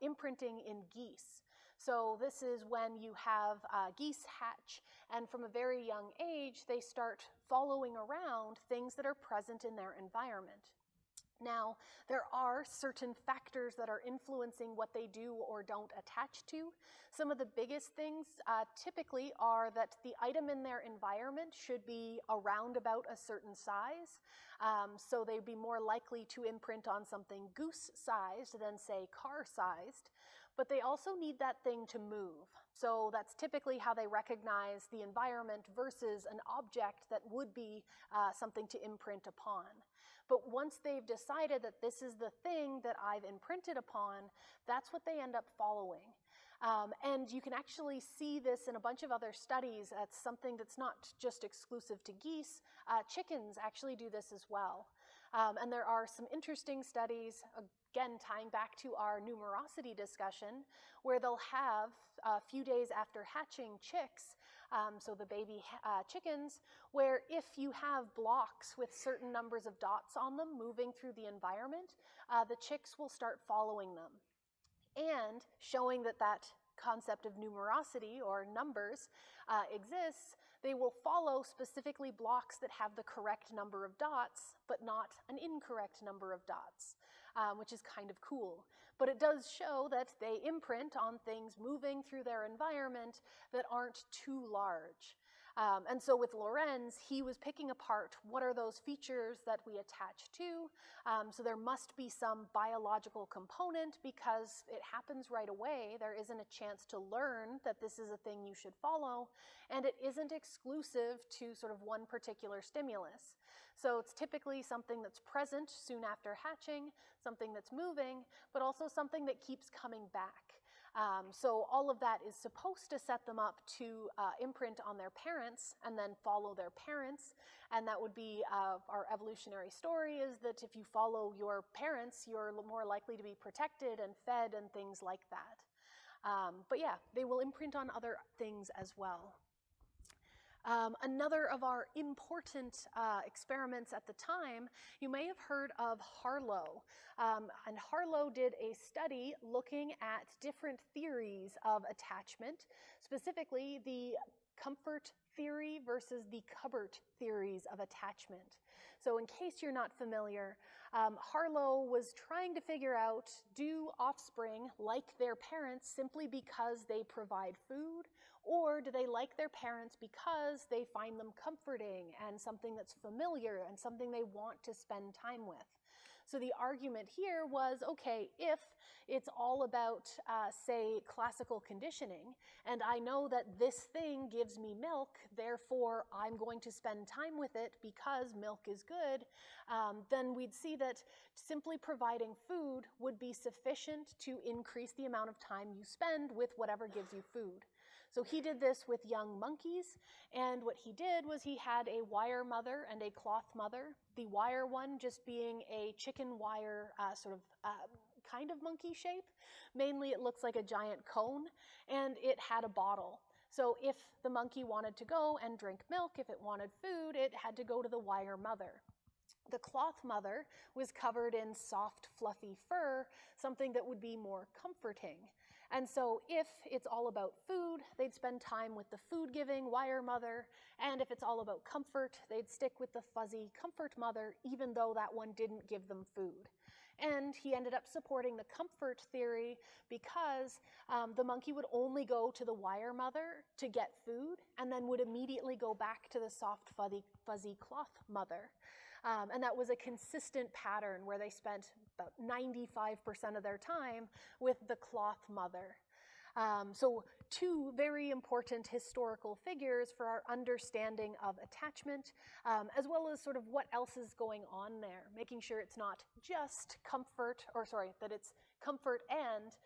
S1: imprinting in geese. So this is when you have geese hatch, and from a very young age, they start following around things that are present in their environment. Now, there are certain factors that are influencing what they do or don't attach to. Some of the biggest things typically are that the item in their environment should be around about a certain size. So they'd be more likely to imprint on something goose-sized than, say, car-sized. But they also need that thing to move. So that's typically how they recognize the environment versus an object that would be something to imprint upon. But once they've decided that this is the thing that I've imprinted upon, that's what they end up following. And you can actually see this in a bunch of other studies. That's something that's not just exclusive to geese. Chickens actually do this as well. And there are some interesting studies, again, tying back to our numerosity discussion, where they'll have a few days after hatching chicks, so the baby chickens, where if you have blocks with certain numbers of dots on them moving through the environment, the chicks will start following them. And showing that that concept of numerosity or numbers exists, they will follow specifically blocks that have the correct number of dots, but not an incorrect number of dots, which is kind of cool. But it does show that they imprint on things moving through their environment that aren't too large. And so with Lorenz, he was picking apart what are those features that we attach to. So there must be some biological component because it happens right away. There isn't a chance to learn that this is a thing you should follow. And it isn't exclusive to sort of one particular stimulus. So it's typically something that's present soon after hatching, something that's moving, but also something that keeps coming back. So all of that is supposed to set them up to imprint on their parents and then follow their parents. And that would be our evolutionary story, is that if you follow your parents, you're more likely to be protected and fed and things like that. But yeah, they will imprint on other things as well. Another of our important experiments at the time, you may have heard of Harlow. And Harlow did a study looking at different theories of attachment, specifically the comfort theory versus the cupboard theories of attachment. So in case you're not familiar, Harlow was trying to figure out, do offspring like their parents simply because they provide food, or do they like their parents because they find them comforting and something that's familiar and something they want to spend time with? So the argument here was, okay, if it's all about, say, classical conditioning, and I know that this thing gives me milk, therefore I'm going to spend time with it because milk is good, then we'd see that simply providing food would be sufficient to increase the amount of time you spend with whatever gives you food. So he did this with young monkeys, and what he did was he had a wire mother and a cloth mother, the wire one just being a chicken wire kind of monkey shape. Mainly it looks like a giant cone, and it had a bottle. So if the monkey wanted to go and drink milk, if it wanted food, it had to go to the wire mother. The cloth mother was covered in soft, fluffy fur, something that would be more comforting. And so if it's all about food, they'd spend time with the food-giving wire mother, and if it's all about comfort, they'd stick with the fuzzy comfort mother, even though that one didn't give them food. And he ended up supporting the comfort theory because the monkey would only go to the wire mother to get food, and then would immediately go back to the soft, fuzzy cloth mother. And that was a consistent pattern where they spent about 95% of their time with the cloth mother. So two very important historical figures for our understanding of attachment, as well as sort of what else is going on there, making sure it's not just comfort, that it's comfort and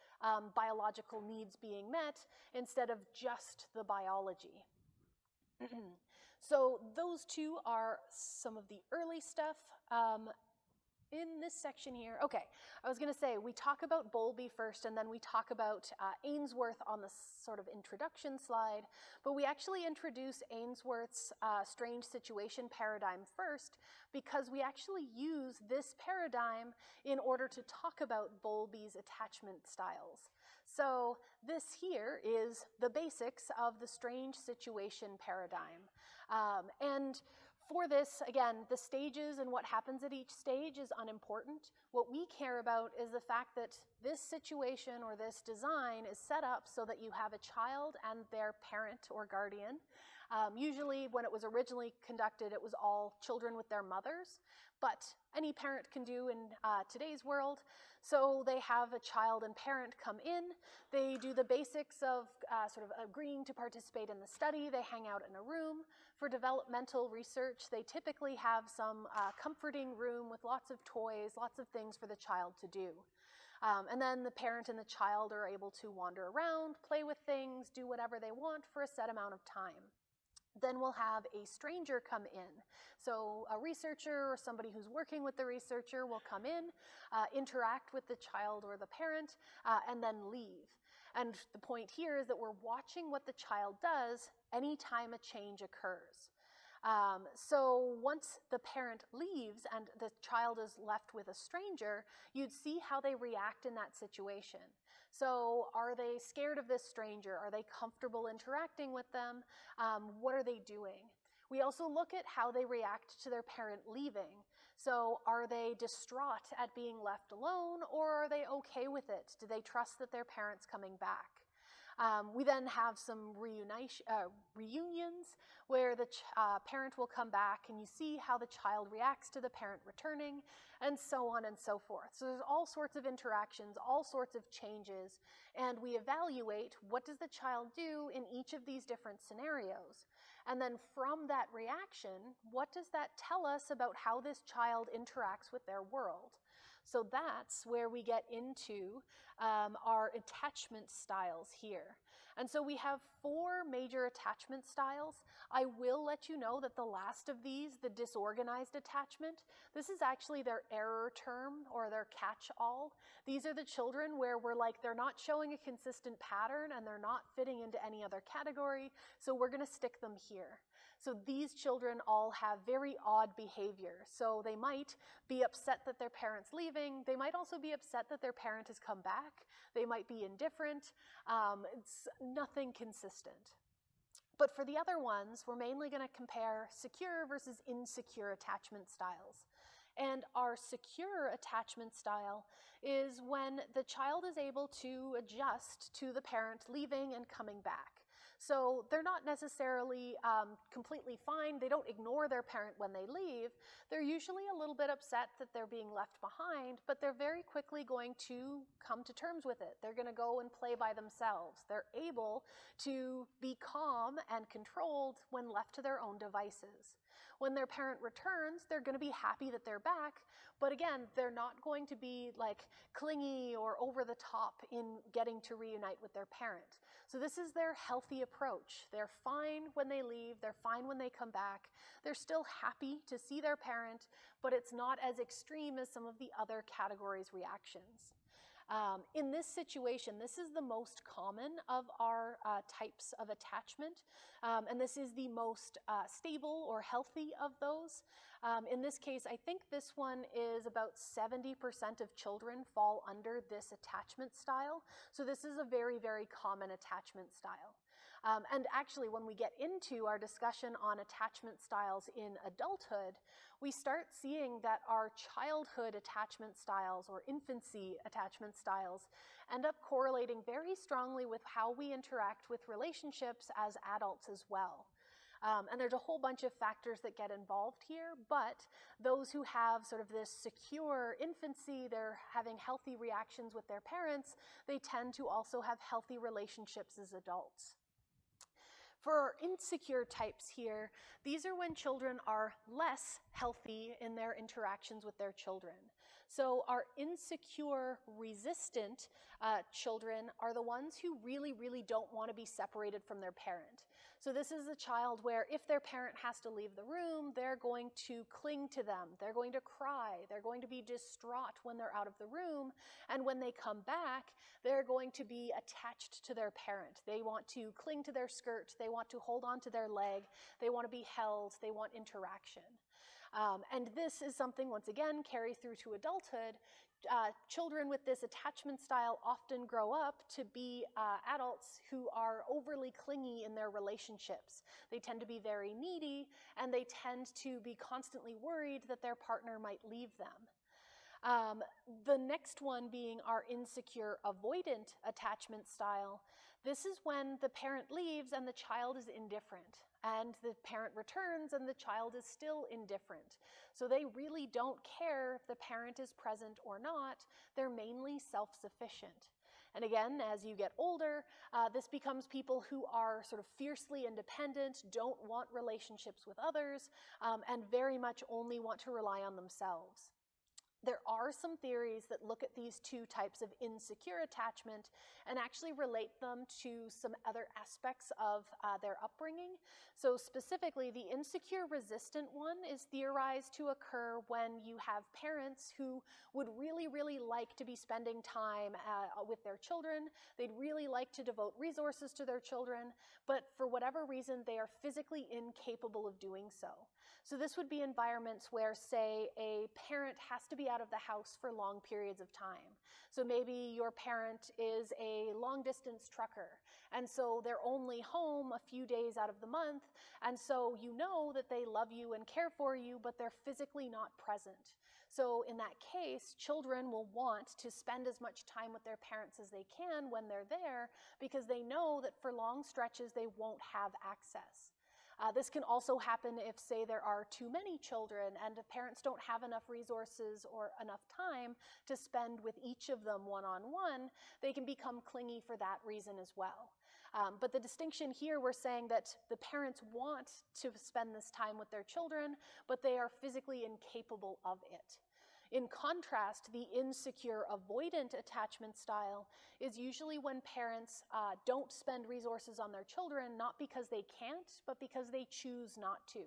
S1: biological needs being met instead of just the biology. So those two are some of the early stuff. In this section here, okay, I was going to say, we talk about Bowlby first, and then we talk about Ainsworth on the sort of introduction slide, but we actually introduce Ainsworth's strange situation paradigm first, because we actually use this paradigm in order to talk about Bowlby's attachment styles. So this here is the basics of the strange situation paradigm. And for this, again, the stages and what happens at each stage is unimportant. What we care about is the fact that this situation or this design is set up so that you have a child and their parent or guardian. Usually when it was originally conducted, it was all children with their mothers, but any parent can do in today's world. So they have a child and parent come in, they do the basics of sort of agreeing to participate in the study, they hang out in a room. For developmental research, they typically have some comforting room with lots of toys, lots of things for the child to do. And then the parent and the child are able to wander around, play with things, do whatever they want for a set amount of time. Then we'll have a stranger come in. So a researcher or somebody who's working with the researcher will come in, interact with the child or the parent, and then leave. And the point here is that we're watching what the child does anytime a change occurs. So once the parent leaves and the child is left with a stranger, you'd see how they react in that situation. So are they scared of this stranger? Are they comfortable interacting with them? What are they doing? We also look at how they react to their parent leaving. So are they distraught at being left alone, or are they okay with it? Do they trust that their parent's coming back? We then have some reunions where the parent will come back and you see how the child reacts to the parent returning, and so on and so forth. So there's all sorts of interactions, all sorts of changes, and we evaluate what does the child do in each of these different scenarios. And then from that reaction, what does that tell us about how this child interacts with their world? So that's where we get into our attachment styles here. And so we have 4 major attachment styles. I will let you know that the last of these, the disorganized attachment, this is actually their error term or their catch-all. These are the children where we're like, they're not showing a consistent pattern and they're not fitting into any other category, so we're going to stick them here. So these children all have very odd behavior. So they might be upset that their parent's leaving. They might also be upset that their parent has come back. They might be indifferent. It's nothing consistent. But for the other ones, we're mainly going to compare secure versus insecure attachment styles. And our secure attachment style is when the child is able to adjust to the parent leaving and coming back. So they're not necessarily completely fine. They don't ignore their parent when they leave. They're usually a little bit upset that they're being left behind, but they're very quickly going to come to terms with it. They're going to go and play by themselves. They're able to be calm and controlled when left to their own devices. When their parent returns, they're going to be happy that they're back, but again, they're not going to be like clingy or over the top in getting to reunite with their parent. So this is their healthy approach. They're fine when they leave, they're fine when they come back. They're still happy to see their parent, but it's not as extreme as some of the other categories' reactions. In this situation, this is the most common of our types of attachment, and this is the most stable or healthy of those. In this case, I think this one is about 70% of children fall under this attachment style. So this is a very, very common attachment style. And actually, when we get into our discussion on attachment styles in adulthood, we start seeing that our childhood attachment styles or infancy attachment styles end up correlating very strongly with how we interact with relationships as adults as well. And there's a whole bunch of factors that get involved here, but those who have sort of this secure infancy, they're having healthy reactions with their parents, they tend to also have healthy relationships as adults. For our insecure types here, these are when children are less healthy in their interactions with their children. So our insecure, resistant children are the ones who really, really don't want to be separated from their parent. So this is a child where if their parent has to leave the room, they're going to cling to them. They're going to cry. They're going to be distraught when they're out of the room. And when they come back, they're going to be attached to their parent. They want to cling to their skirt. They want to hold on to their leg. They want to be held. They want interaction. And this is something, once again, carries through to adulthood. Children with this attachment style often grow up to be adults who are overly clingy in their relationships. They tend to be very needy, and they tend to be constantly worried that their partner might leave them. The next one being our insecure avoidant attachment style. This is when the parent leaves and the child is indifferent, and the parent returns and the child is still indifferent. So they really don't care if the parent is present or not. They're mainly self-sufficient. And again, as you get older, this becomes people who are sort of fiercely independent, don't want relationships with others, and very much only want to rely on themselves. There are some theories that look at these two types of insecure attachment and actually relate them to some other aspects of their upbringing. So specifically, the insecure resistant one is theorized to occur when you have parents who would really, really like to be spending time with their children. They'd really like to devote resources to their children, but for whatever reason, they are physically incapable of doing so. So this would be environments where, say, a parent has to be out of the house for long periods of time. So maybe your parent is a long-distance trucker, and so they're only home a few days out of the month, and so you know that they love you and care for you, but they're physically not present. So in that case, children will want to spend as much time with their parents as they can when they're there, because they know that for long stretches they won't have access. This can also happen if, say, there are too many children and the parents don't have enough resources or enough time to spend with each of them one-on-one. They can become clingy for that reason as well. But the distinction here, we're saying that the parents want to spend this time with their children, but they are physically incapable of it. In contrast, the insecure avoidant attachment style is usually when parents don't spend resources on their children, not because they can't, but because they choose not to.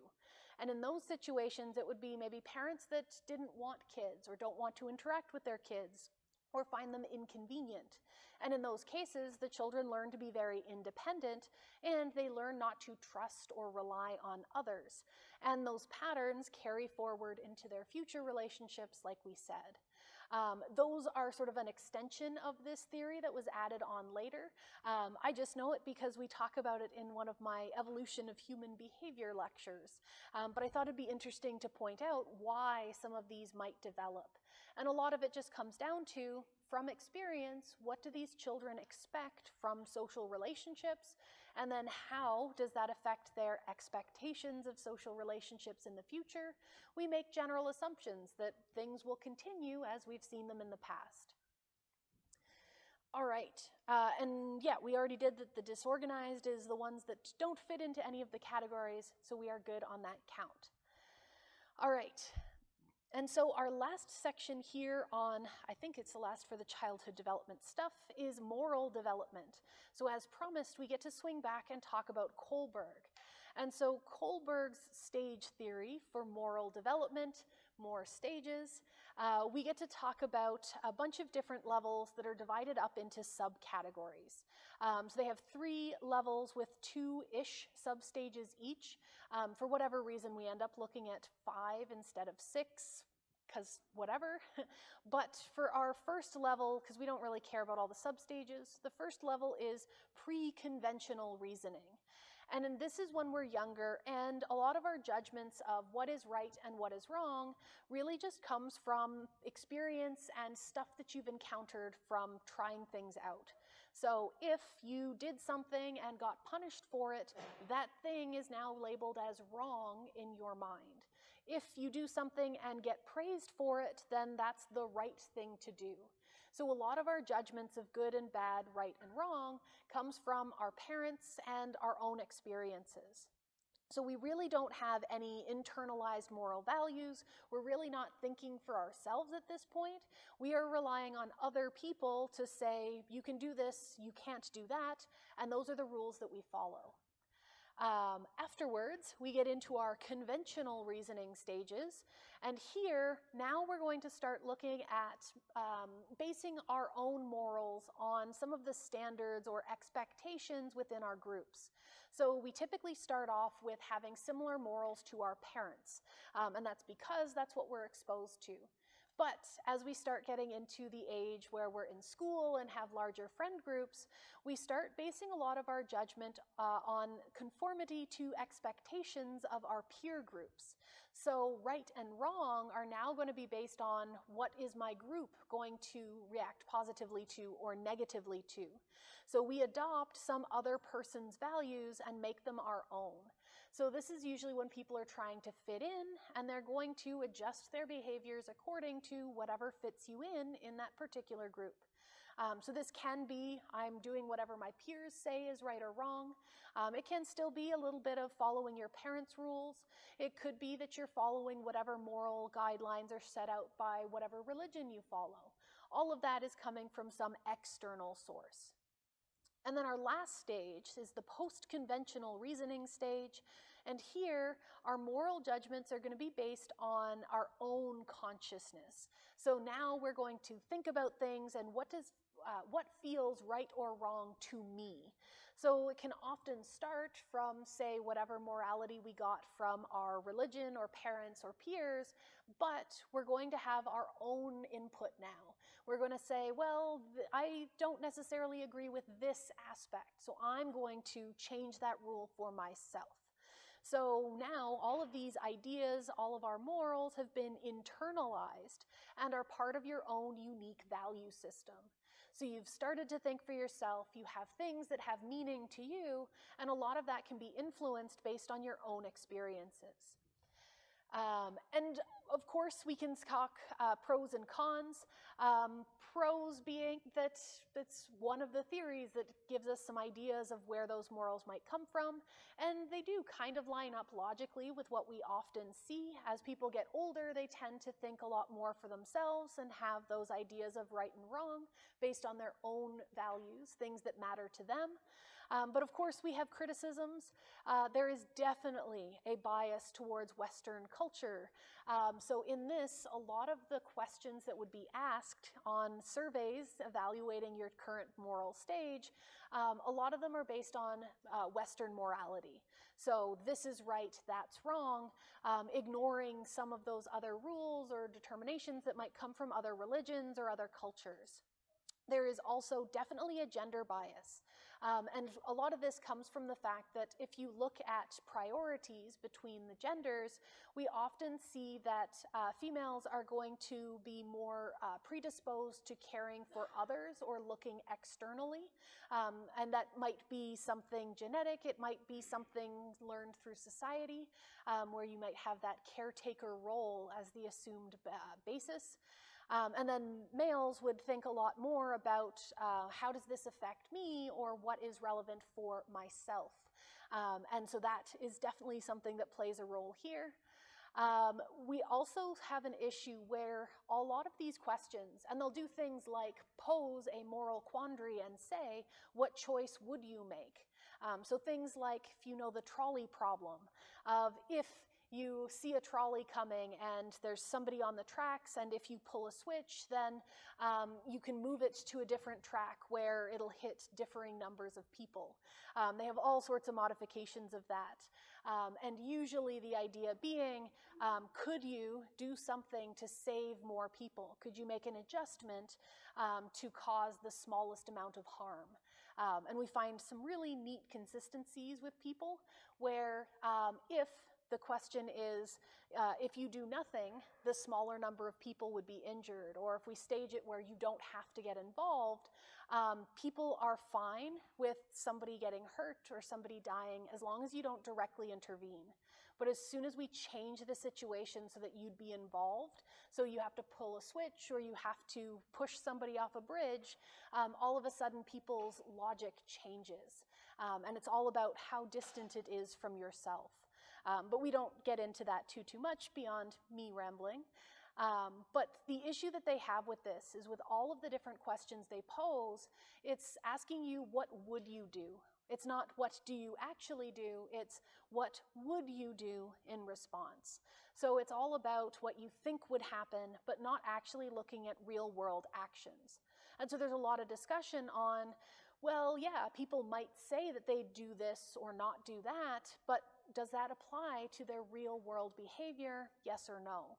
S1: And in those situations, it would be maybe parents that didn't want kids or don't want to interact with their kids or find them inconvenient. And in those cases, the children learn to be very independent and they learn not to trust or rely on others. And those patterns carry forward into their future relationships, like we said. Those are sort of an extension of this theory that was added on later. I just know it because we talk about it in one of my evolution of human behavior lectures. But I thought it'd be interesting to point out why some of these might develop. And a lot of it just comes down to, from experience, what do these children expect from social relationships? And then how does that affect their expectations of social relationships in the future? We make general assumptions that things will continue as we've seen them in the past. All right, and yeah, we already did that the disorganized is the ones that don't fit into any of the categories, so we are good on that count. All right, and so our last section here on, I think it's the last for the childhood development stuff, is moral development. So as promised, we get to swing back and talk about Kohlberg. And so Kohlberg's stage theory for moral development, more stages, we get to talk about a bunch of different levels that are divided up into subcategories. So they have 3 levels with 2-ish substages each. For whatever reason, we end up looking at 5 instead of 6, because whatever. But for our first level, because we don't really care about all the substages, the first level is pre-conventional reasoning. And this is when we're younger, and a lot of our judgments of what is right and what is wrong really just comes from experience and stuff that you've encountered from trying things out. So if you did something and got punished for it, that thing is now labeled as wrong in your mind. If you do something and get praised for it, then that's the right thing to do. So a lot of our judgments of good and bad, right and wrong, comes from our parents and our own experiences. So we really don't have any internalized moral values. We're really not thinking for ourselves at this point. We are relying on other people to say, you can do this, you can't do that, and those are the rules that we follow. Afterwards, we get into our conventional reasoning stages, and here, now we're going to start looking at basing our own morals on some of the standards or expectations within our groups. So we typically start off with having similar morals to our parents, and that's because that's what we're exposed to. But as we start getting into the age where we're in school and have larger friend groups, we start basing a lot of our judgment on conformity to expectations of our peer groups. So right and wrong are now going to be based on what is my group going to react positively to or negatively to. So we adopt some other person's values and make them our own. So this is usually when people are trying to fit in, and they're going to adjust their behaviors according to whatever fits you in that particular group. So this can be, I'm doing whatever my peers say is right or wrong. It can still be a little bit of following your parents' rules. It could be that you're following whatever moral guidelines are set out by whatever religion you follow. All of that is coming from some external source. And then our last stage is the post-conventional reasoning stage. And here, our moral judgments are going to be based on our own consciousness. So now we're going to think about things and what feels right or wrong to me. So it can often start from, say, whatever morality we got from our religion or parents or peers, but we're going to have our own input now. We're going to say, well, I don't necessarily agree with this aspect, so I'm going to change that rule for myself. So now all of these ideas, all of our morals have been internalized and are part of your own unique value system. So you've started to think for yourself, you have things that have meaning to you, and a lot of that can be influenced based on your own experiences. And of course, we can talk pros and cons. Pros being that it's one of the theories that gives us some ideas of where those morals might come from, and they do kind of line up logically with what we often see. As people get older, they tend to think a lot more for themselves and have those ideas of right and wrong based on their own values, things that matter to them. But of course, we have criticisms. There is definitely a bias towards Western culture. So in this, a lot of the questions that would be asked on surveys evaluating your current moral stage, a lot of them are based on Western morality. So this is right, that's wrong, ignoring some of those other rules or determinations that might come from other religions or other cultures. There is also definitely a gender bias. And a lot of this comes from the fact that if you look at priorities between the genders, we often see that females are going to be more predisposed to caring for others or looking externally. And that might be something genetic, it might be something learned through society, where you might have that caretaker role as the assumed basis. And then males would think a lot more about how does this affect me, or what is relevant for myself. And so that is definitely something that plays a role here. We also have an issue where a lot of these questions, and they'll do things like pose a moral quandary and say, what choice would you make? So things like, if you know the trolley problem, of if you see a trolley coming and there's somebody on the tracks, and if you pull a switch, then you can move it to a different track where it'll hit differing numbers of people. They have all sorts of modifications of that. And usually the idea being, could you do something to save more people? Could you make an adjustment to cause the smallest amount of harm? And we find some really neat consistencies with people where if the question is, if you do nothing, the smaller number of people would be injured, or if we stage it where you don't have to get involved, people are fine with somebody getting hurt or somebody dying as long as you don't directly intervene. But as soon as we change the situation so that you'd be involved, so you have to pull a switch or you have to push somebody off a bridge, all of a sudden people's logic changes. And it's all about how distant it is from yourself. But we don't get into that too much beyond me rambling. But the issue that they have with this is with all of the different questions they pose, it's asking you, what would you do? It's not what do you actually do, it's what would you do in response. So it's all about what you think would happen, but not actually looking at real world actions. And so there's a lot of discussion on, well, yeah, people might say that they do this or not do that, but does that apply to their real world behavior? Yes or no?